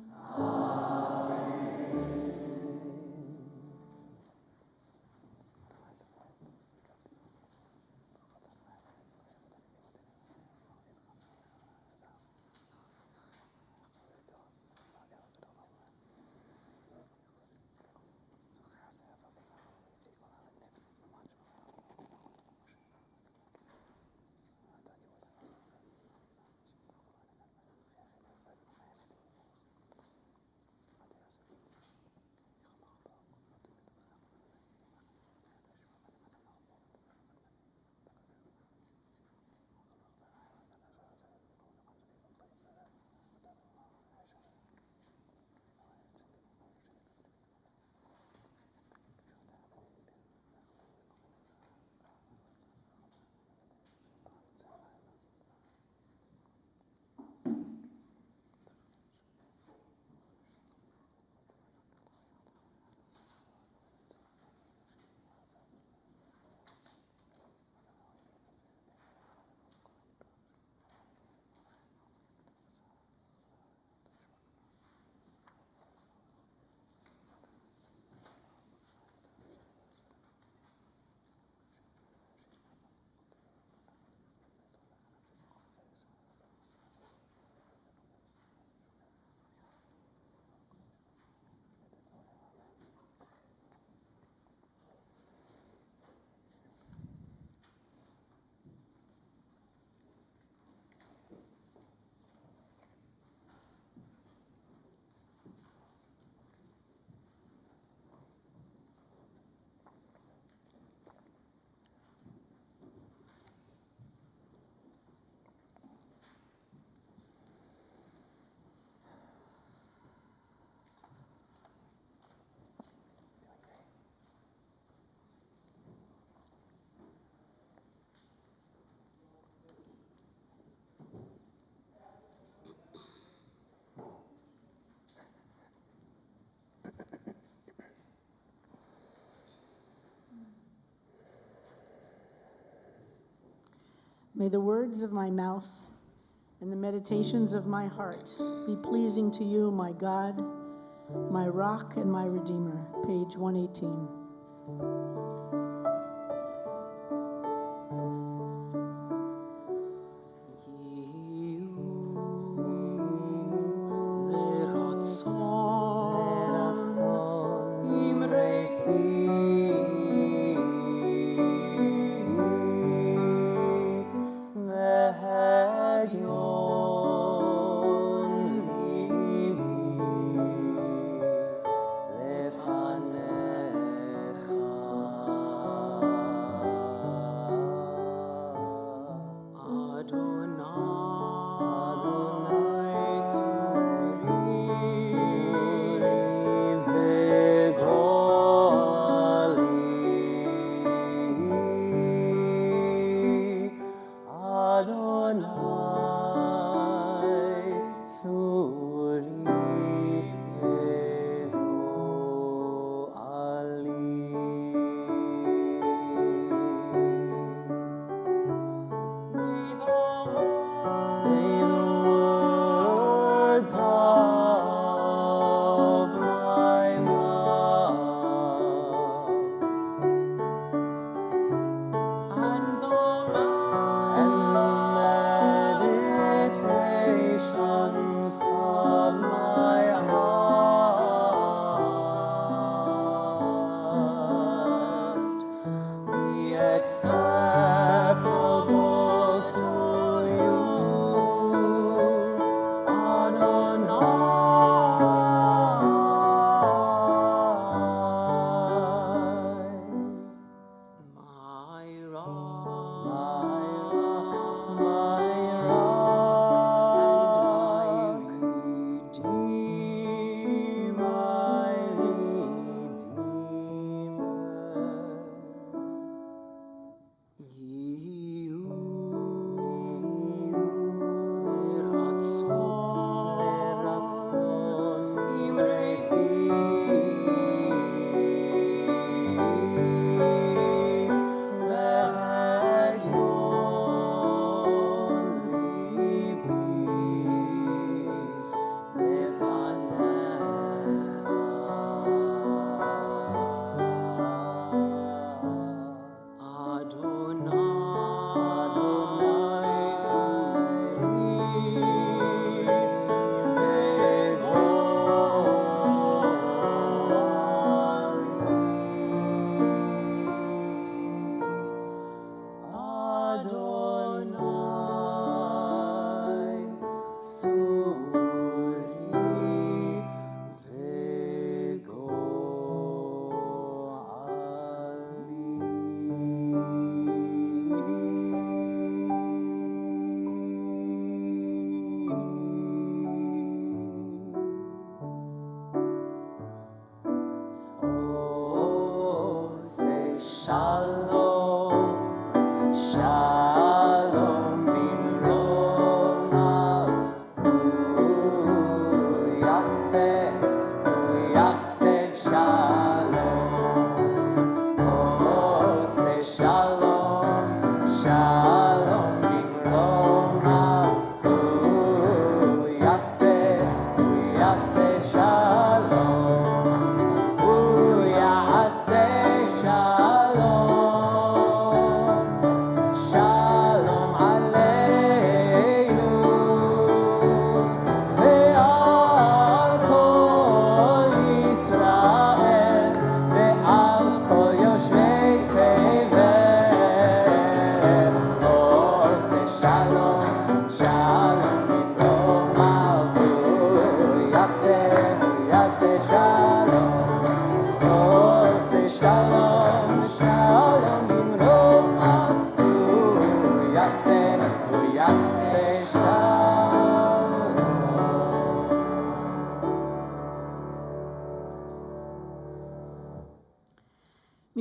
May the words of my mouth and the meditations of my heart be pleasing to you, my God, my rock and my redeemer. Page 118.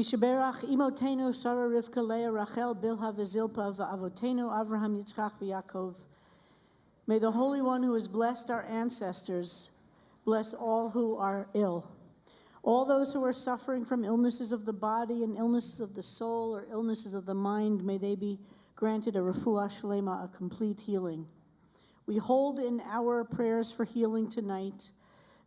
Mishaberach imotenu Sarah Rivka Leah Rachel Bilha Vizilpa Va'avotenu Avraham Yitzchak V'Yakov. May the Holy One who has blessed our ancestors bless all who are ill. All those who are suffering from illnesses of the body and illnesses of the soul or illnesses of the mind, may they be granted a refuah shlema, a complete healing. We hold in our prayers for healing tonight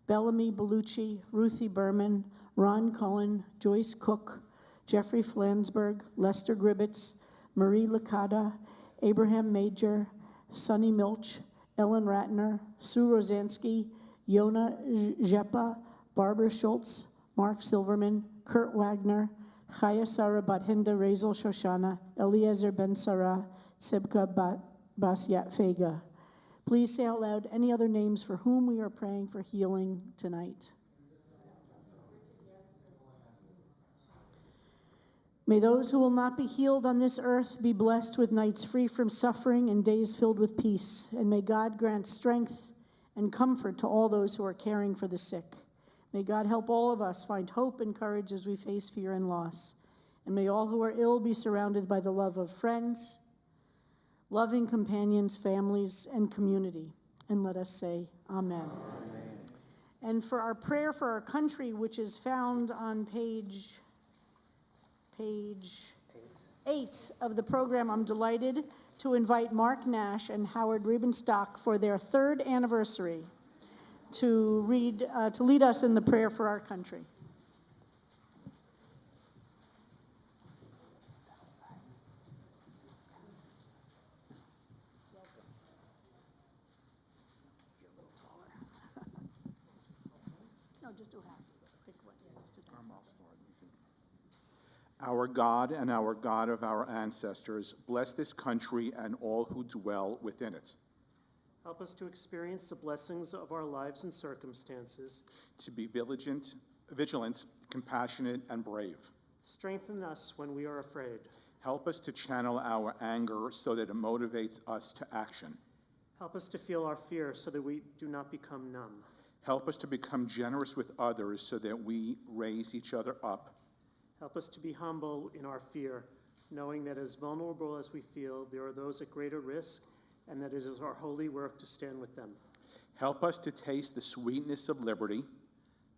Bellamy Bellucci, Ruthie Berman, Ron Cohen, Joyce Cook, Jeffrey Flansburgh, Lester Gribbetts, Marie Licata, Abraham Major, Sonny Milch, Ellen Ratner, Sue Rosansky, Yona Jepa, Barbara Schultz, Mark Silverman, Kurt Wagner, Chaya Sarah Bathinda, Razel Shoshana, Eliezer Ben Sarah, Sebka Basyat Fega. Please say out loud any other names for whom we are praying for healing tonight. May those who will not be healed on this earth be blessed with nights free from suffering and days filled with peace. And may God grant strength and comfort to all those who are caring for the sick. May God help all of us find hope and courage as we face fear and loss. And may all who are ill be surrounded by the love of friends, loving companions, families, and community. And let us say, Amen. Amen. And for our prayer for our country, which is found on page 8 of the program, I'm delighted to invite Mark Nash and Howard Riebenstock for their 3rd anniversary to lead us in the prayer for our country. No, just do half. Pick one. Yeah, just do half. Our God and our God of our ancestors, bless this country and all who dwell within it. Help us to experience the blessings of our lives and circumstances. To be vigilant, compassionate, and brave. Strengthen us when we are afraid. Help us to channel our anger so that it motivates us to action. Help us to feel our fear so that we do not become numb. Help us to become generous with others so that we raise each other up. Help us to be humble in our fear, knowing that as vulnerable as we feel, there are those at greater risk, and that it is our holy work to stand with them. Help us to taste the sweetness of liberty.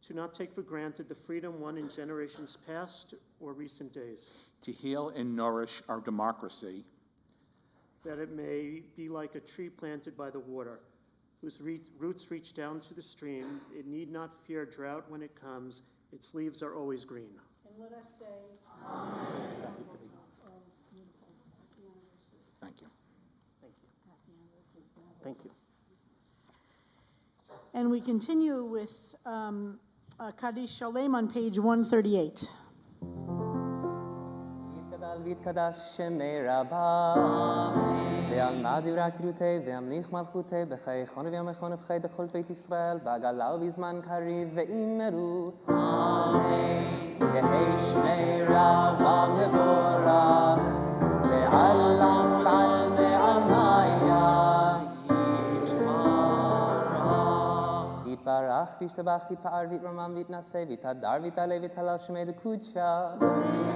To not take for granted the freedom won in generations past or recent days. To heal and nourish our democracy. That it may be like a tree planted by the water, whose roots reach down to the stream. It need not fear drought when it comes. Its leaves are always green. And let us say, Amen. Thank you. Thank you. And we continue with Kaddish Shalem on page 138. ויתקדש שמי רבה ועלמא דברי הקרותי והמליך מלכותי בחיי חונה ויומי בחיי דכל בית ישראל בעגלה ובזמן קריב ואמרו אמן יהי שמי רבה מבורך לעלם ולעלמי עלמיה יתברך וישתבח ויתפאר ויתרומם ויתנשא ויתהדר ויתעלה ויתהלל שמי דקודשה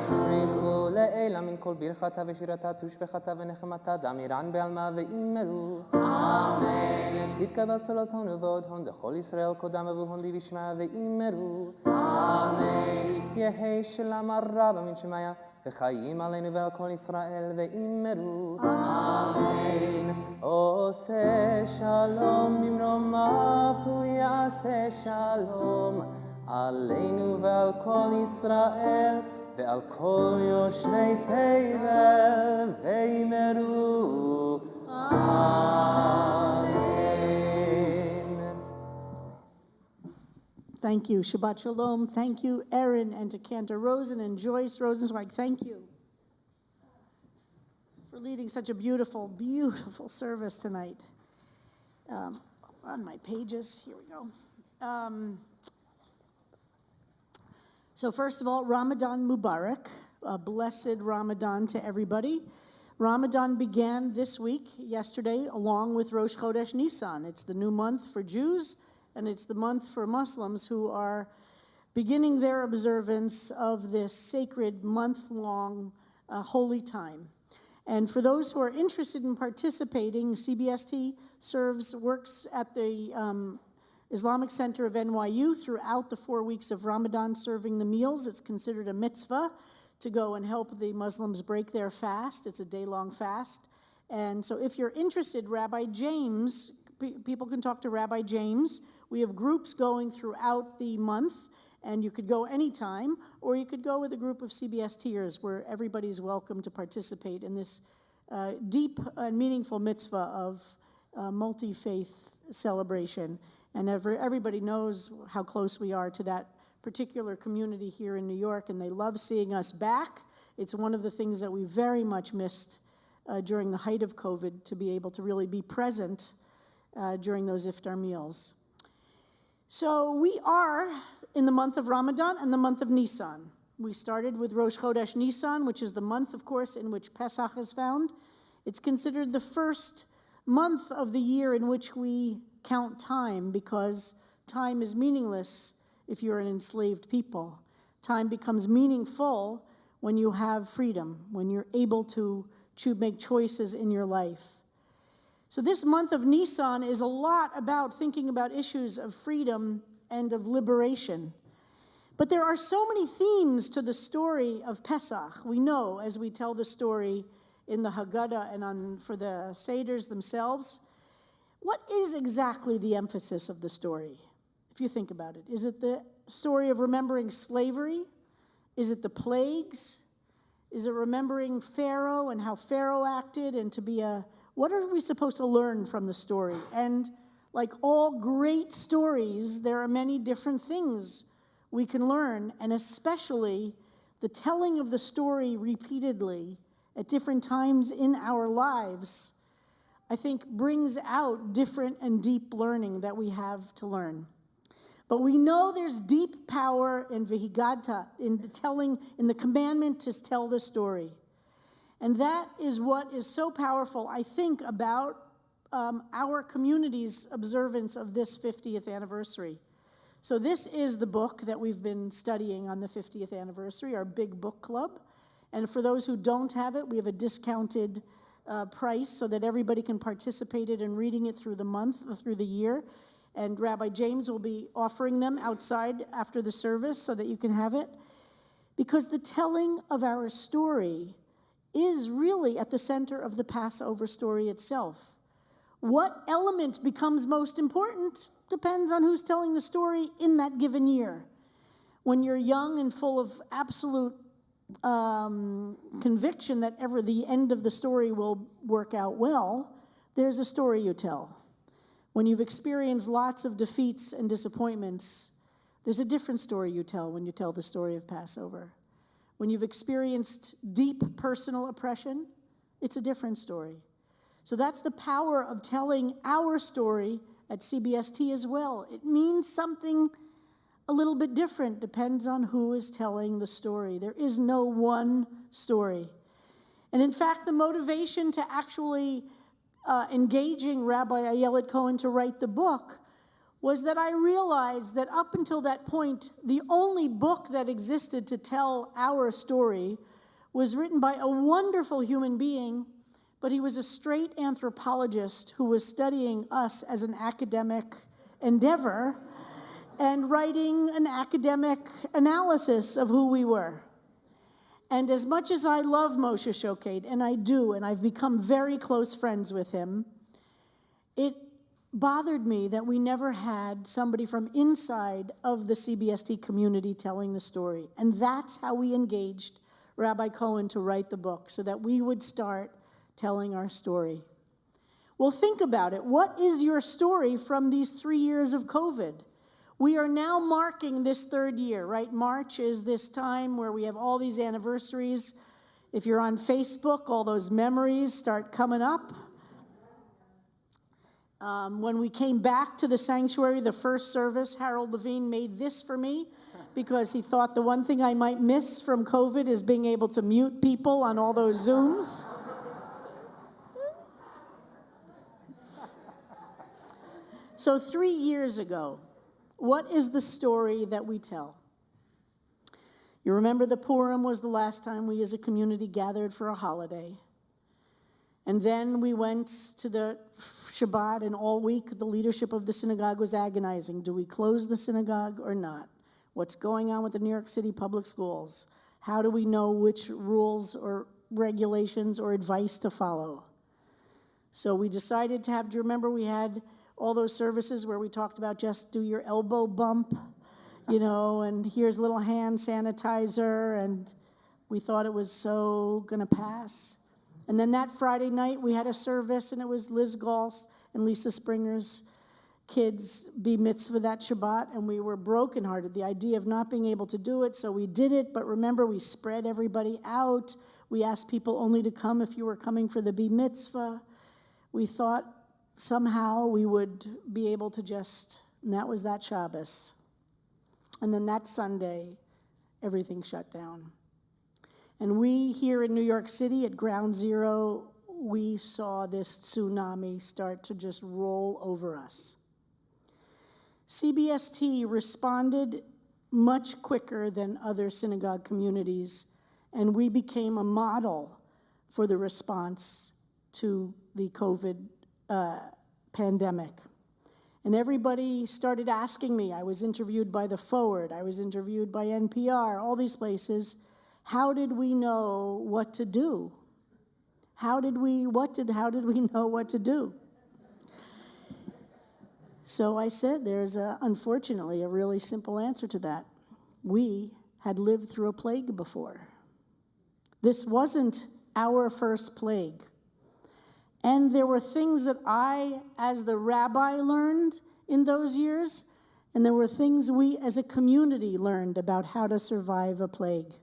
בריחו לעילה מן כל ברכתה ושירתה תושבחתה ונחמתה דמירן בעלמה ואמרו אמן תתקבל צלותון ובעוד הון דכל ישראל קודם ובהון די בשמע ואמרו אמן יהי שלם הרבה מן שמיה וחיים עלינו ועל כל ישראל ואמרו אמן עושה שלום ממרומיו הוא יעשה שלום עלינו ועל כל ישראל ועל כל יושבי תבל ואמרו אמן. Thank you. Shabbat Shalom. Thank you, Erin, and to Cantor Rosen and Joyce Rosenzweig. Thank you for leading such a beautiful, beautiful service tonight. On my pages, here we go. So first of all, Ramadan Mubarak, a blessed Ramadan to everybody. Ramadan began this week, yesterday, along with Rosh Chodesh Nisan. It's the new month for Jews, and it's the month for Muslims who are beginning their observance of this sacred month-long holy time. And for those who are interested in participating, CBST works at the Islamic Center of NYU throughout the 4 weeks of Ramadan serving the meals. It's considered a mitzvah to go and help the Muslims break their fast. It's a day-long fast. And so if you're interested, Rabbi James, people can talk to Rabbi James. We have groups going throughout the month, and you could go anytime, or you could go with a group of CBSTers where everybody's welcome to participate in this deep and meaningful mitzvah of multi-faith celebration. And everybody knows how close we are to that particular community here in New York, and they love seeing us back. It's one of the things that we very much missed during the height of COVID, to be able to really be present during those iftar meals. So we are in the month of Ramadan and the month of Nisan. We started with Rosh Chodesh Nisan, which is the month, of course, in which Pesach is found. It's considered the first month of the year in which we count time, because time is meaningless if you're an enslaved people. Time becomes meaningful when you have freedom, when you're able to make choices in your life. So this month of Nisan is a lot about thinking about issues of freedom and of liberation. But there are so many themes to the story of Pesach. We know as we tell the story in the Haggadah and for the Seders themselves. What is exactly the emphasis of the story, if you think about it? Is it the story of remembering slavery? Is it the plagues? Is it remembering Pharaoh and how Pharaoh acted, and what are we supposed to learn from the story? And like all great stories, there are many different things we can learn, and especially the telling of the story repeatedly at different times in our lives, I think brings out different and deep learning that we have to learn. But we know there's deep power in Vihigata, in the commandment to tell the story. And that is what is so powerful, I think, about our community's observance of this 50th anniversary. So this is the book that we've been studying on the 50th anniversary, our big book club. And for those who don't have it, we have a discounted price so that everybody can participate in reading it through the month, through the year. And Rabbi James will be offering them outside after the service so that you can have it. Because the telling of our story is really at the center of the Passover story itself. What element becomes most important depends on who's telling the story in that given year. When you're young and full of absolute conviction that the end of the story will work out well, there's a story you tell. When you've experienced lots of defeats and disappointments, there's a different story you tell when you tell the story of Passover. When you've experienced deep personal oppression, it's a different story. So that's the power of telling our story at CBST as well. It means something a little bit different, depends on who is telling the story. There is no one story. And in fact, the motivation to actually engaging Rabbi Ayelet Cohen to write the book was that I realized that up until that point, the only book that existed to tell our story was written by a wonderful human being, but he was a straight anthropologist who was studying us as an academic endeavor and writing an academic analysis of who we were. And as much as I love Moshe Shoked, and I do, and I've become very close friends with him, it bothered me that we never had somebody from inside of the CBST community telling the story. And that's how we engaged Rabbi Cohen to write the book, so that we would start telling our story. Well, think about it. What is your story from these 3 years of COVID? We are now marking this third year, right? March is this time where we have all these anniversaries. If you're on Facebook, all those memories start coming up. When we came back to the sanctuary, the first service, Harold Levine made this for me because he thought the one thing I might miss from COVID is being able to mute people on all those Zooms. So 3 years ago, what is the story that we tell? You remember the Purim was the last time we as a community gathered for a holiday. And then we went to the Shabbat and all week, the leadership of the synagogue was agonizing. Do we close the synagogue or not? What's going on with the New York City public schools? How do we know which rules or regulations or advice to follow? So we decided to have, do you remember we had all those services where we talked about just do your elbow bump, and here's a little hand sanitizer, and we thought it was so gonna pass. And then that Friday night, we had a service, and it was Liz Gals and Lisa Springer's kids' be mitzvah that Shabbat, and we were brokenhearted, the idea of not being able to do it, so we did it, but remember, we spread everybody out. We asked people only to come if you were coming for the be mitzvah. We thought somehow we would be able to and that was that Shabbos. And then that Sunday, everything shut down. And we here in New York City at Ground Zero, we saw this tsunami start to just roll over us. CBST responded much quicker than other synagogue communities, and we became a model for the response to the COVID pandemic. And everybody started asking me. I was interviewed by The Forward. I was interviewed by NPR, all these places. How did we know what to do? How did we know what to do? So I said, there's unfortunately a really simple answer to that. We had lived through a plague before. This wasn't our first plague. And there were things that I, as the rabbi, learned in those years, and there were things we as a community learned about how to survive a plague.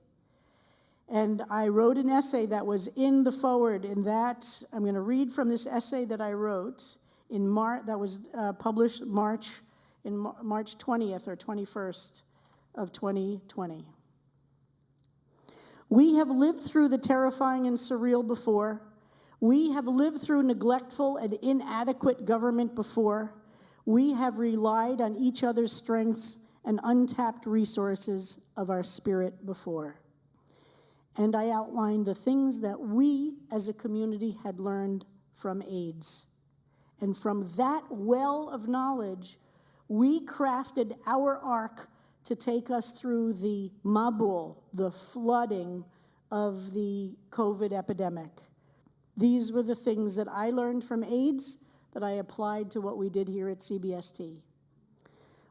And I wrote an essay that was in The Forward. In that, I'm going to read from this essay that I wrote in March, that was published March 20th or 21st of 2020. We have lived through the terrifying and surreal before. We have lived through neglectful and inadequate government before. We have relied on each other's strengths and untapped resources of our spirit before. And I outlined the things that we as a community had learned from AIDS. And from that well of knowledge, we crafted our ark to take us through the mabul, the flooding of the COVID epidemic. These were the things that I learned from AIDS that I applied to what we did here at CBST.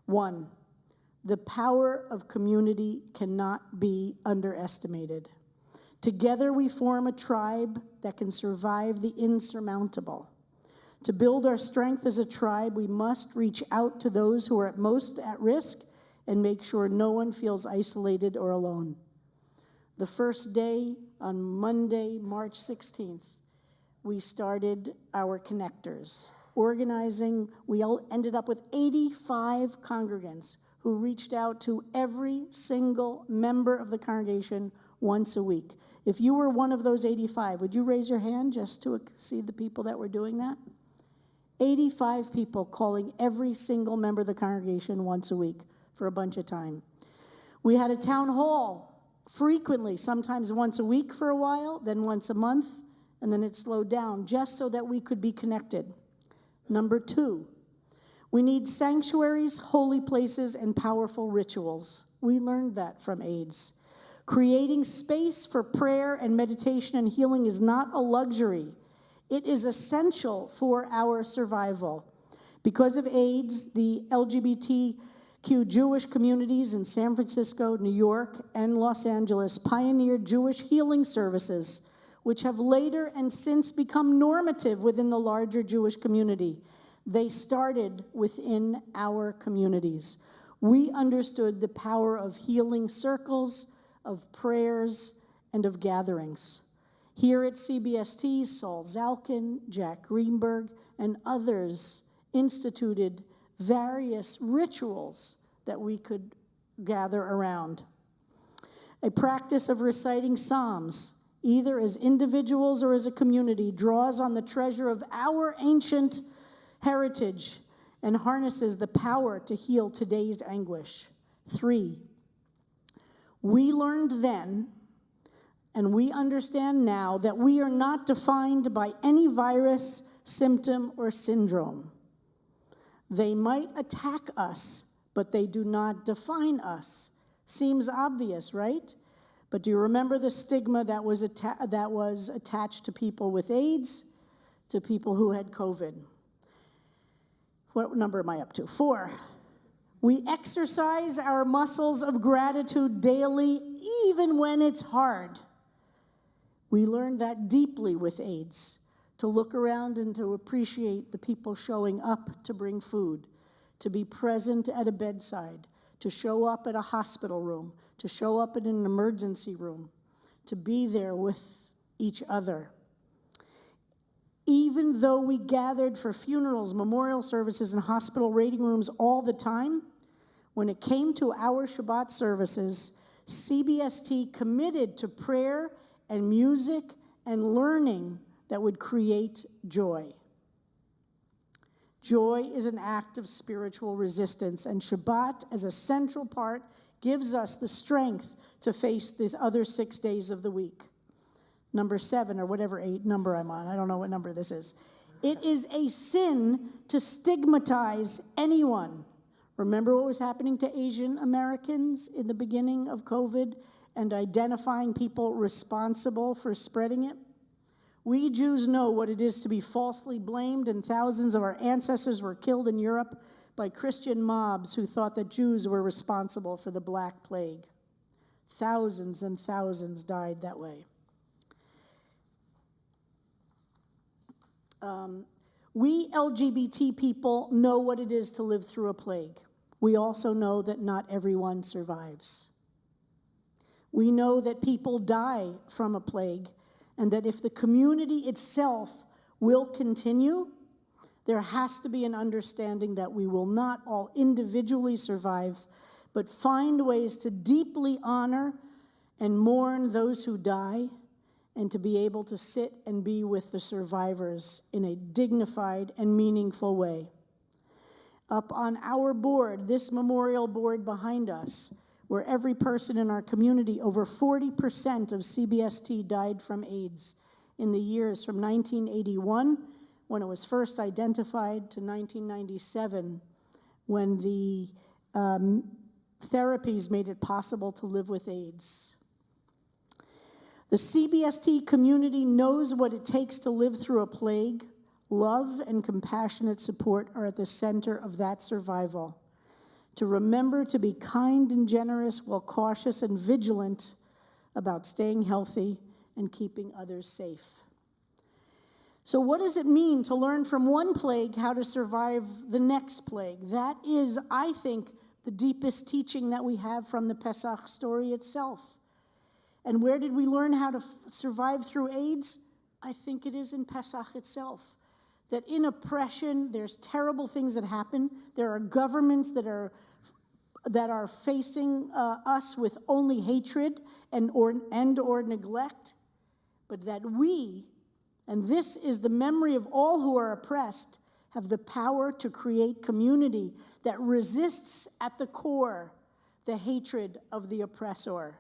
1, the power of community cannot be underestimated. Together we form a tribe that can survive the insurmountable. To build our strength as a tribe, we must reach out to those who are most at risk and make sure no one feels isolated or alone. The first day, on Monday, March 16th, we started our connectors. Organizing, we all ended up with 85 congregants who reached out to every single member of the congregation once a week. If you were one of those 85, would you raise your hand just to see the people that were doing that? 85 people calling every single member of the congregation once a week for a bunch of time. We had a town hall frequently, sometimes once a week for a while, then once a month, and then it slowed down just so that we could be connected. Number 2, we need sanctuaries, holy places, and powerful rituals. We learned that from AIDS. Creating space for prayer and meditation and healing is not a luxury. It is essential for our survival. Because of AIDS, the LGBTQ Jewish communities in San Francisco, New York, and Los Angeles pioneered Jewish healing services, which have later and since become normative within the larger Jewish community. They started within our communities. We understood the power of healing circles, of prayers, and of gatherings. Here at CBST, Saul Zalkin, Jack Greenberg, and others instituted various rituals that we could gather around. A practice of reciting Psalms, either as individuals or as a community, draws on the treasure of our ancient heritage and harnesses the power to heal today's anguish. 3, we learned then, And we understand now that we are not defined by any virus, symptom, or syndrome. They might attack us, but they do not define us. Seems obvious, right? But do you remember the stigma that was attached to people with AIDS, to people who had COVID? What number am I up to? 4. We exercise our muscles of gratitude daily, even when it's hard. We learned that deeply with AIDS, to look around and to appreciate the people showing up to bring food, to be present at a bedside, to show up at a hospital room, to show up in an emergency room, to be there with each other. Even though we gathered for funerals, memorial services, and hospital waiting rooms all the time, when it came to our Shabbat services, CBST committed to prayer and music and learning that would create joy. Joy is an act of spiritual resistance, and Shabbat, as a central part, gives us the strength to face these other 6 days of the week. Number 7, or whatever number I'm on, I don't know what number this is. It is a sin to stigmatize anyone. Remember what was happening to Asian Americans in the beginning of COVID and identifying people responsible for spreading it? We Jews know what it is to be falsely blamed, and thousands of our ancestors were killed in Europe by Christian mobs who thought that Jews were responsible for the Black Plague. Thousands and thousands died that way. We LGBT people know what it is to live through a plague. We also know that not everyone survives. We know that people die from a plague, and that if the community itself will continue, there has to be an understanding that we will not all individually survive, but find ways to deeply honor and mourn those who die, and to be able to sit and be with the survivors in a dignified and meaningful way. Up on our board, this memorial board behind us, where every person in our community, over 40% of CBST died from AIDS in the years from 1981, when it was first identified, to 1997, when the therapies made it possible to live with AIDS. The CBST community knows what it takes to live through a plague. Love and compassionate support are at the center of that survival. To remember to be kind and generous while cautious and vigilant about staying healthy and keeping others safe. So what does it mean to learn from one plague how to survive the next plague? That is, I think, the deepest teaching that we have from the Pesach story itself. And where did we learn how to survive through AIDS? I think it is in Pesach itself. That in oppression, there's terrible things that happen. There are governments that are facing us with only hatred and or neglect. But that we, and this is the memory of all who are oppressed, have the power to create community that resists at the core the hatred of the oppressor.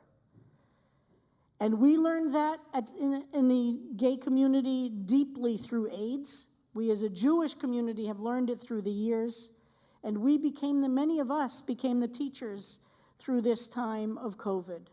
And we learned that in the gay community deeply through AIDS. We as a Jewish community have learned it through the years. And many of us became the teachers through this time of COVID.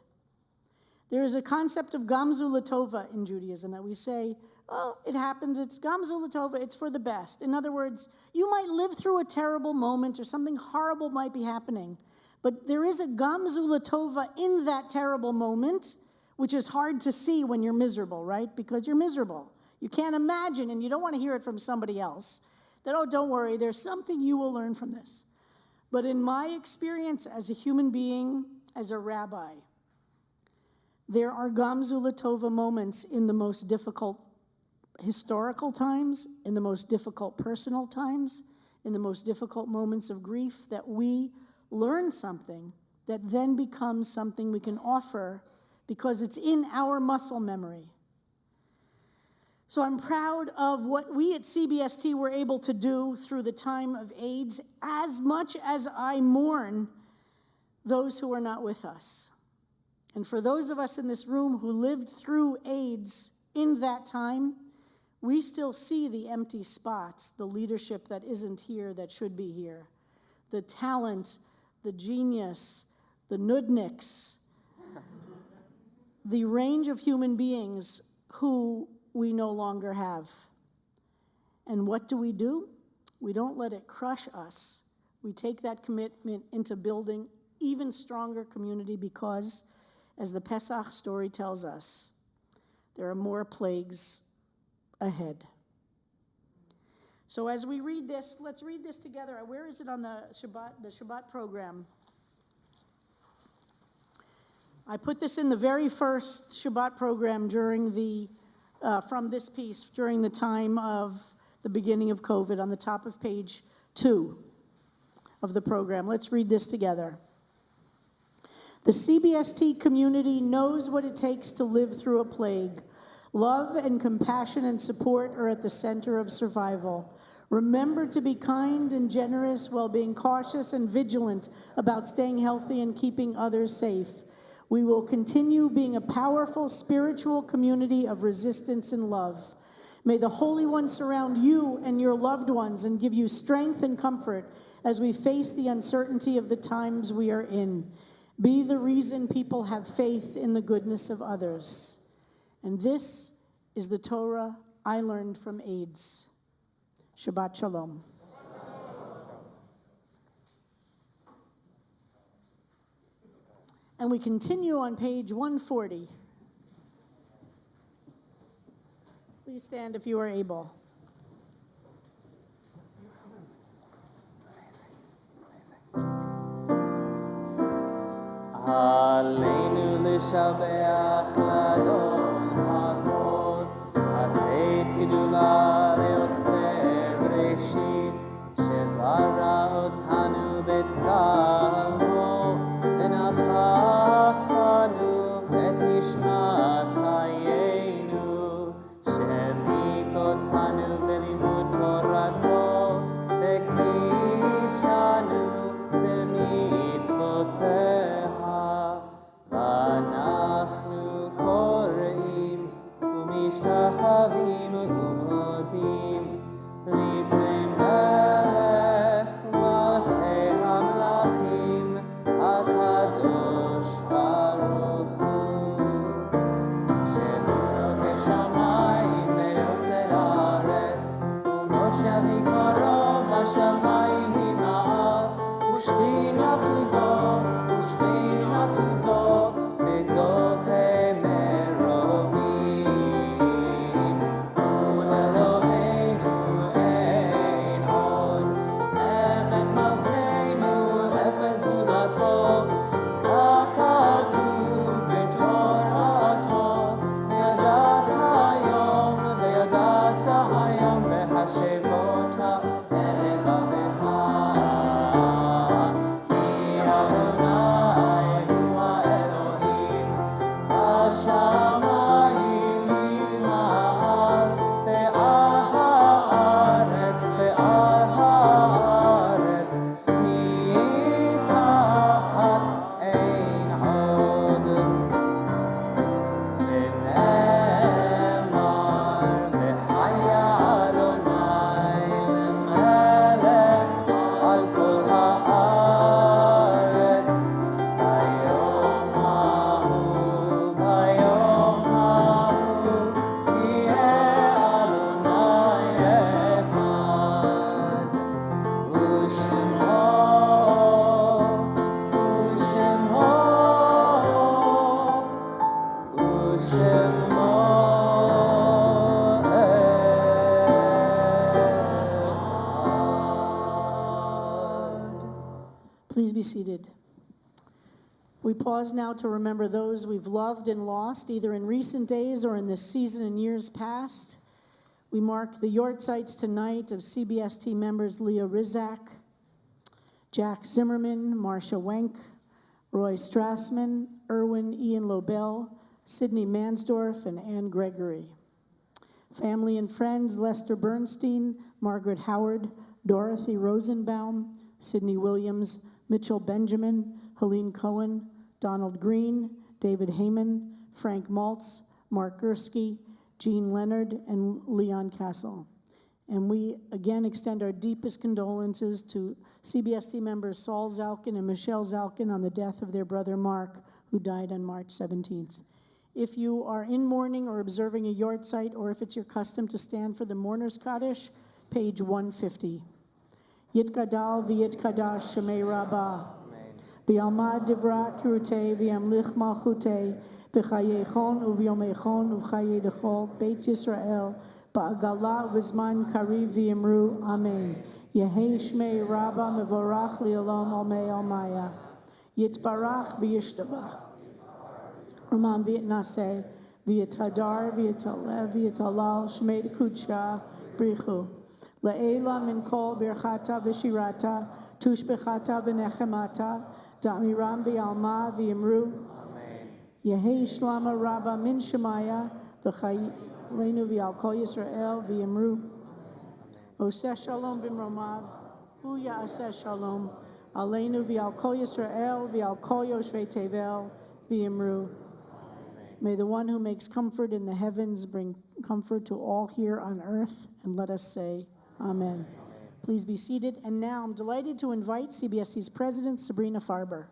There is a concept of gamzu latova in Judaism that we say, oh, it happens, it's gamzu latova, it's for the best. In other words, you might live through a terrible moment or something horrible might be happening, but there is a gamzu latova in that terrible moment, which is hard to see when you're miserable, right? Because you're miserable. You can't imagine, and you don't want to hear it from somebody else, that, oh, don't worry, there's something you will learn from this. But in my experience as a human being, as a rabbi, there are gamzu latova moments in the most difficult historical times, in the most difficult personal times, in the most difficult moments of grief, that we learn something that then becomes something we can offer because it's in our muscle memory. So I'm proud of what we at CBST were able to do through the time of AIDS, as much as I mourn those who are not with us. And for those of us in this room who lived through AIDS in that time, we still see the empty spots, the leadership that isn't here that should be here, the talent, the genius, the nudniks, the range of human beings who we no longer have. And what do? We don't let it crush us. We take that commitment into building even stronger community because, as the Pesach story tells us, there are more plagues ahead. So as we read this, let's read this together. Where is it on the Shabbat program? I put this in the very first Shabbat program during from this piece, during the time of the beginning of COVID, on the top of page 2 of the program. Let's read this together. The CBST community knows what it takes to live through a plague. Love and compassion and support are at the center of survival. Remember to be kind and generous while being cautious and vigilant about staying healthy and keeping others safe. We will continue being a powerful spiritual community of resistance and love. May the Holy One surround you and your loved ones and give you strength and comfort as we face the uncertainty of the times we are in. Be the reason people have faith in the goodness of others. And this is the Torah I learned from AIDS. Shabbat Shalom. And we continue on page 140. Please stand if you are able. Aleinu l'shabeach l'adon hakol, hatzeit gedula leotzer breshit, shebara otanu betzalmo, v'nafach banu et nishmat hayenu, shemik otanu belimud torato, v'kidshanu b'mitzvoteha. ואנחנו קוראים ומשתחווים ומודים לפני מלך מלכי המלכים הקדוש ברוך הוא שהוא נוטה שמיים ויוסד הארץ ומושבי קרוב לשמיים ממעל ושכינתו זו זו בגובהי מרומים הוא אלוהינו אין עוד אמת מלכנו אפס זולתו כך כתוב בתורתו וידעת היום בהשבות אל לבבך כי אדוני הוא האלוהים בשמיים ממעל ועל הארץ מתחת אין עוד ונאמר וחיה אדוני למלך על כל הארץ ביום ההוא יהיה אדוני אחד ושמו Please be seated. We pause now to remember those we've loved and lost, either in recent days or in this season and years past. We mark the yortzites tonight of CBST members Leah Rizak, Jack Zimmerman, Marcia Wenk, Roy Strassman, Erwin Ian Lobel, Sidney Mansdorf, and Ann Gregory. Family and friends Lester Bernstein, Margaret Howard, Dorothy Rosenbaum, Sidney Williams, Mitchell Benjamin, Helene Cohen, Donald Green, David Heyman, Frank Maltz, Mark Gursky, Jean Leonard, and Leon Castle. And we again extend our deepest condolences to CBST members Saul Zalkin and Michelle Zalkin on the death of their brother Mark, who died on March 17th. If you are in mourning or observing a yard site, or if it's your custom to stand for the Mourner's Kaddish, page 150. Yitkadal v'yitkadash shemei Rabbah. V'yalmad divra kirutei v'yamlich malchutei b'chayechon u'v'yomechon u'v'chayei dechol Beit Yisrael ba'agala v'zman kariv v'yimru Amen. Yehei shmei Rabbah mevorach li'olam olmei olmaya. Yitbarach v'yishtabach. Uman v'yitnaseh v'yitadar v'yitalev v'yitalal shmei kudsha brichu. Le'ela min kol birchata v'shirata tushbechata v'nechemata da'miram bi'alma v'yimru Yehei shlama rabba min shemaya v'chayleinu v'al kol Yisrael v'yimru Oseh shalom b'mromav hu ya'aseh shalom aleinu v'al kol Yisrael v'al kol yoshvei tevel v'yimru. May the one who makes comfort in the heavens bring comfort to all here on earth, and let us say Amen. Please be seated. And now I'm delighted to invite CBSC's president, Sabrina Farber.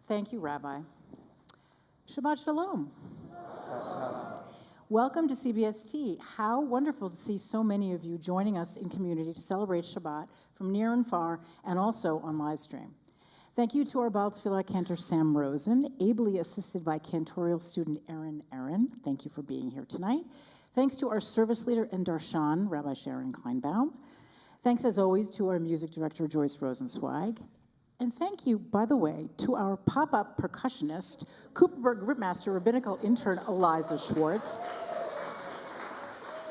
Thank you, Rabbi. Shabbat Shalom. Welcome to CBST. How wonderful to see so many of you joining us in community to celebrate Shabbat from near and far, and also on live stream. Thank you to our Baal Tefillah Cantor Sam Rosen, ably assisted by cantorial student Erin. Thank you for being here tonight. Thanks to our service leader and darshan, Rabbi Sharon Kleinbaum. Thanks, as always, to our music director, Joyce Rosenzweig. And thank you, by the way, to our pop-up percussionist, Cooperberg Ripmaster Rabbinical intern, Eliza Schwartz.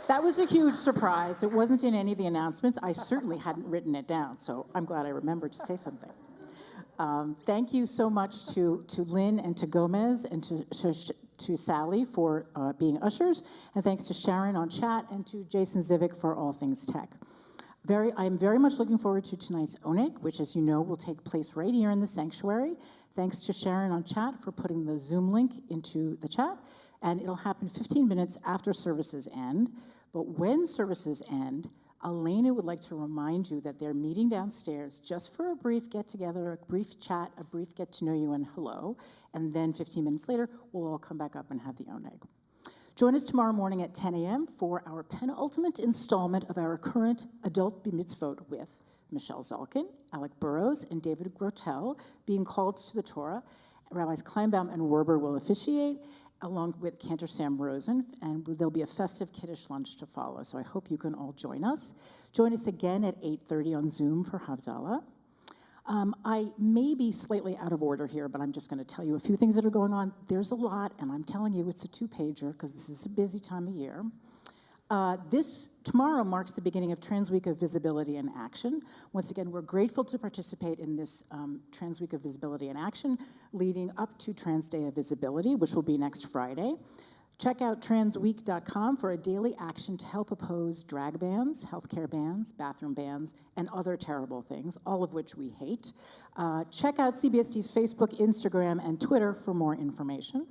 That was a huge surprise. It wasn't in any of the announcements. I certainly hadn't written it down, so I'm glad I remembered to say something. Thank you so much to Lynn and to Gomez and to Sally for being ushers, and thanks to Sharon on chat and to Jason Zivick for all things tech. I'm very much looking forward to tonight's Oneg, which, as you know, will take place right here in the sanctuary. Thanks to Sharon on chat for putting the Zoom link into the chat, and it'll happen 15 minutes after services end. But when services end, Elena would like to remind you that they're meeting downstairs just for a brief get-together, a brief chat, a brief get-to-know-you and hello, and then 15 minutes later, we'll all come back up and have the Oneg. Join us tomorrow morning at 10 a.m. for our penultimate installment of our current adult b'mitzvot with Michelle Zalkin, Alec Burrows, and David Grotel being called to the Torah. Rabbis Kleinbaum and Werber will officiate, along with Cantor Sam Rosen, and there'll be a festive Kiddush lunch to follow, so I hope you can all join us. Join us again at 8:30 on Zoom for Havdalah. I may be slightly out of order here, but I'm just going to tell you a few things that are going on. There's a lot, and I'm telling you it's a two-pager because this is a busy time of year. Tomorrow marks the beginning of Trans Week of Visibility and Action. Once again, we're grateful to participate in this Trans Week of Visibility and Action leading up to Trans Day of Visibility, which will be next Friday. Check out transweek.com for a daily action to help oppose drag bans, healthcare bans, bathroom bans, and other terrible things, all of which we hate. Check out CBST's Facebook, Instagram, and Twitter for more information.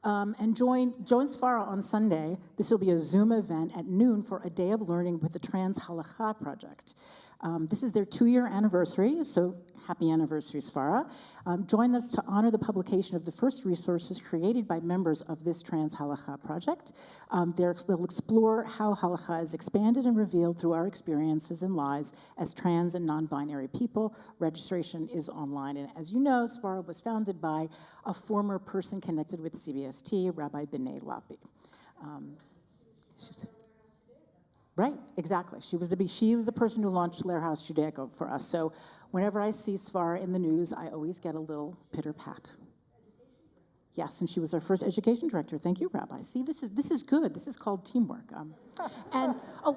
And join Sfara on Sunday. This will be a Zoom event at noon for a day of learning with the Trans Halakha Project. This is their 2-year anniversary, so happy anniversary, Sfara. Join us to honor the publication of the first resources created by members of this Trans Halakha Project. They'll explore how Halakha is expanded and revealed through our experiences and lives as trans and non-binary people. Registration is online, and as you know, Sfara was founded by a former person connected with CBST, Rabbi B'nai Lapi. Right, exactly. She was the person who launched Lehrhaus Judaico for us. So whenever I see Sfara in the news, I always get a little pitter-pat. Yes, and she was our first education director. Thank you, Rabbi. See, this is good. This is called teamwork.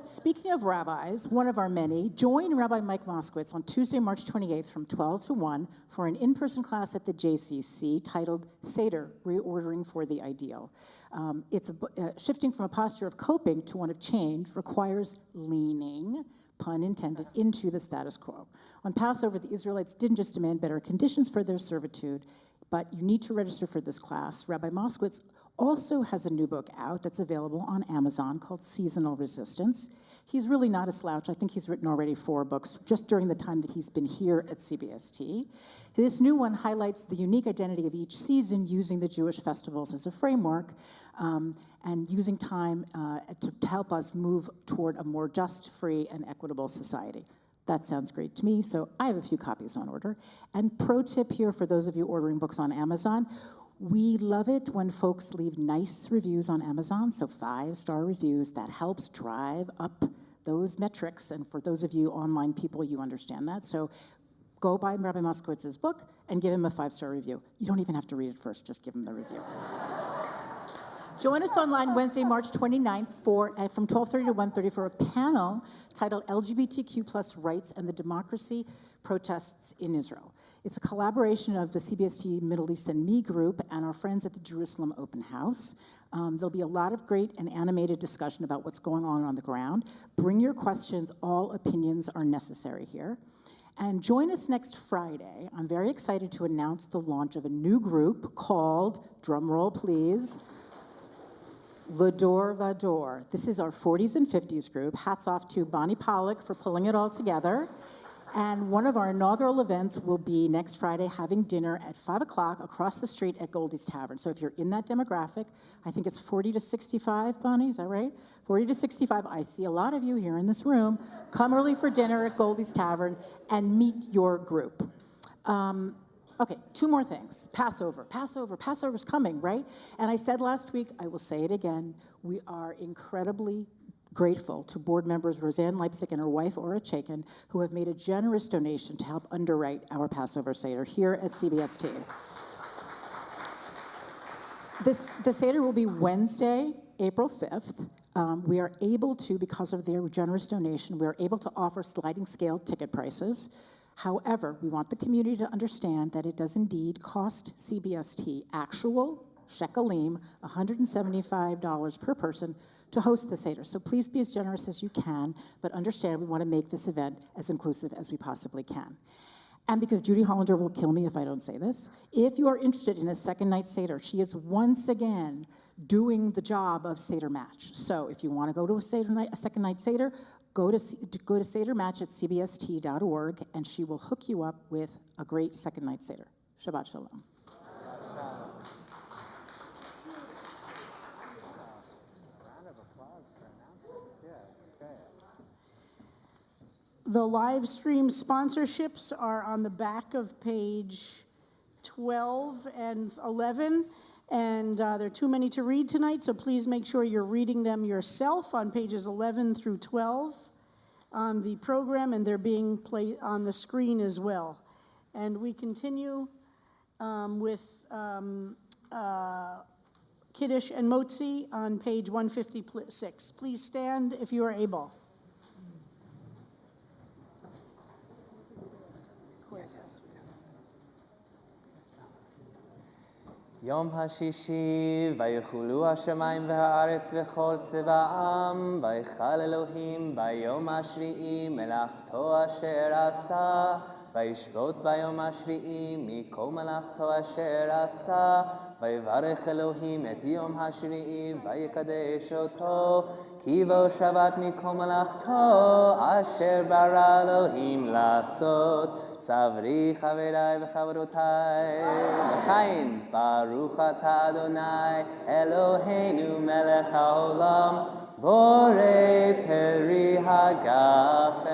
Speaking of rabbis, one of our many, join Rabbi Mike Moskowitz on Tuesday, March 28th from 12 to 1 for an in-person class at the JCC titled Seder, Reordering for the Ideal. Shifting from a posture of coping to one of change requires leaning, pun intended, into the status quo. On Passover, the Israelites didn't just demand better conditions for their servitude, but you need to register for this class. Rabbi Moskowitz also has a new book out that's available on Amazon called Seasonal Resistance. He's really not a slouch. I think he's written already 4 books just during the time that he's been here at CBST. This new one highlights the unique identity of each season using the Jewish festivals as a framework and using time to help us move toward a more just, free, and equitable society. That sounds great to me, so I have a few copies on order. And pro tip here for those of you ordering books on Amazon, we love it when folks leave nice reviews on Amazon, so 5-star reviews. That helps drive up those metrics, and for those of you online people, you understand that. So go buy Rabbi Moskowitz's book and give him a 5-star review. You don't even have to read it first, just give him the review. Join us online Wednesday, March 29th from 12:30 to 1:30 for a panel titled LGBTQ plus Rights and the Democracy Protests in Israel. It's a collaboration of the CBST Middle East and Me group and our friends at the Jerusalem Open House. There'll be a lot of great and animated discussion about what's going on the ground. Bring your questions. All opinions are necessary here. And join us next Friday. I'm very excited to announce the launch of a new group called, drumroll please, L'Dor Vador. This is our 40s and 50s group. Hats off to Bonnie Pollock for pulling it all together. And one of our inaugural events will be next Friday, having dinner at 5 o'clock across the street at Goldie's Tavern. So if you're in that demographic, I think it's 40 to 65, Bonnie, is that right? 40 to 65. I see a lot of you here in this room. Come early for dinner at Goldie's Tavern and meet your group. Okay, 2 more things. Passover's coming, right? And I said last week, I will say it again, we are incredibly grateful to board members Roseanne Leipzig and her wife, Ora Chaikin, who have made a generous donation to help underwrite our Passover Seder here at CBST. The Seder will be Wednesday, April 5th. We are able to, because of their generous donation, we are able to offer sliding scale ticket prices. However, we want the community to understand that it does indeed cost CBST actual shekalim, $175 per person to host the Seder. So please be as generous as you can, but understand we want to make this event as inclusive as we possibly can. And because Judy Hollander will kill me if I don't say this, if you are interested in a second night Seder, she is once again doing the job of Seder match. So if you want to go to a second night Seder, go to Seder match at cbst.org, and she will hook you up with a great second night Seder. Shabbat Shalom. The live stream sponsorships are on the back of page 12 and 11, and there are too many to read tonight, so please make sure you're reading them yourself on pages 11 through 12 on the program, and they're being played on the screen as well. And we continue with Kiddush and Motzi on page 156. Please stand if you are able. יום השישי, ויחולו השמיים והארץ וכל צבאם, ויכל אלוהים ביום השביעי מלאכתו אשר עשה, וישבות ביום השביעי מכל מלאכתו אשר עשה, ויברך אלוהים את יום השביעי ויקדש אותו, כי בו שבת מכל מלאכתו אשר ברא אלוהים לעשות. צברי חבריי וחברותיי לחיים, ברוך אתה אדוני אלוהינו מלך העולם, בורא פרי הגפן.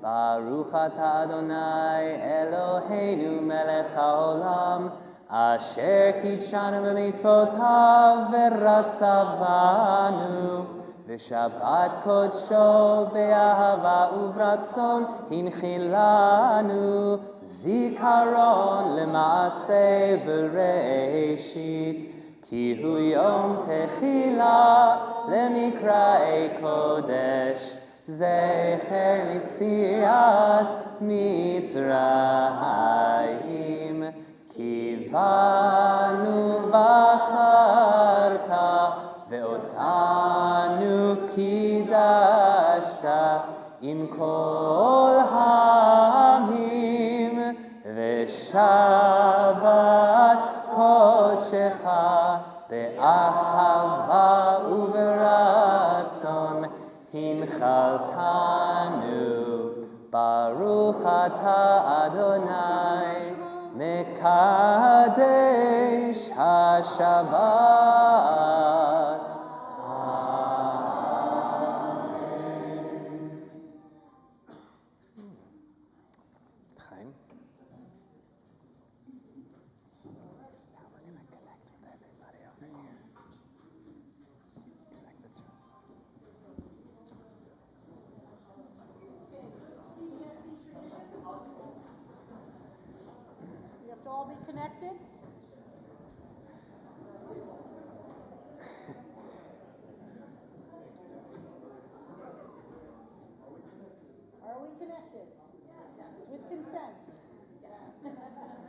ברוך אתה אדוני אלוהינו מלך העולם, אשר קידשנו במצוותיו ורצה בנו, ושבת קודשו באהבה וברצון הנחיל לנו, זיכרון זיכרון למעשה בראשית, כי הוא יום תחילה למקראי קודש, זכר ליציאת מצרים. כי בנו בחרת ואותנו קידשת עם כל העמים, ושבת קודשך באהבה וברצון הנחלתנו. ברוך אתה אדוני מקדש השבת. חיים? Now we're going to connect with everybody over here. Connect the church. You have to all be connected? Are we connected? With consent?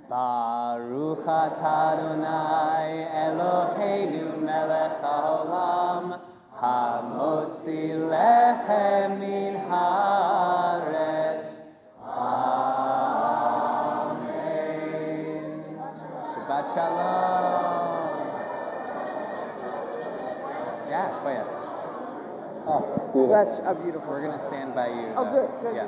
Baruch atah Adonai Eloheinu melech haolam, hamotzi lechem min haaretz. Amen. Shabbat Shalom. Yeah, go ahead. That's a beautiful We're going to song. stand by you. Oh, though. good, good. Yeah.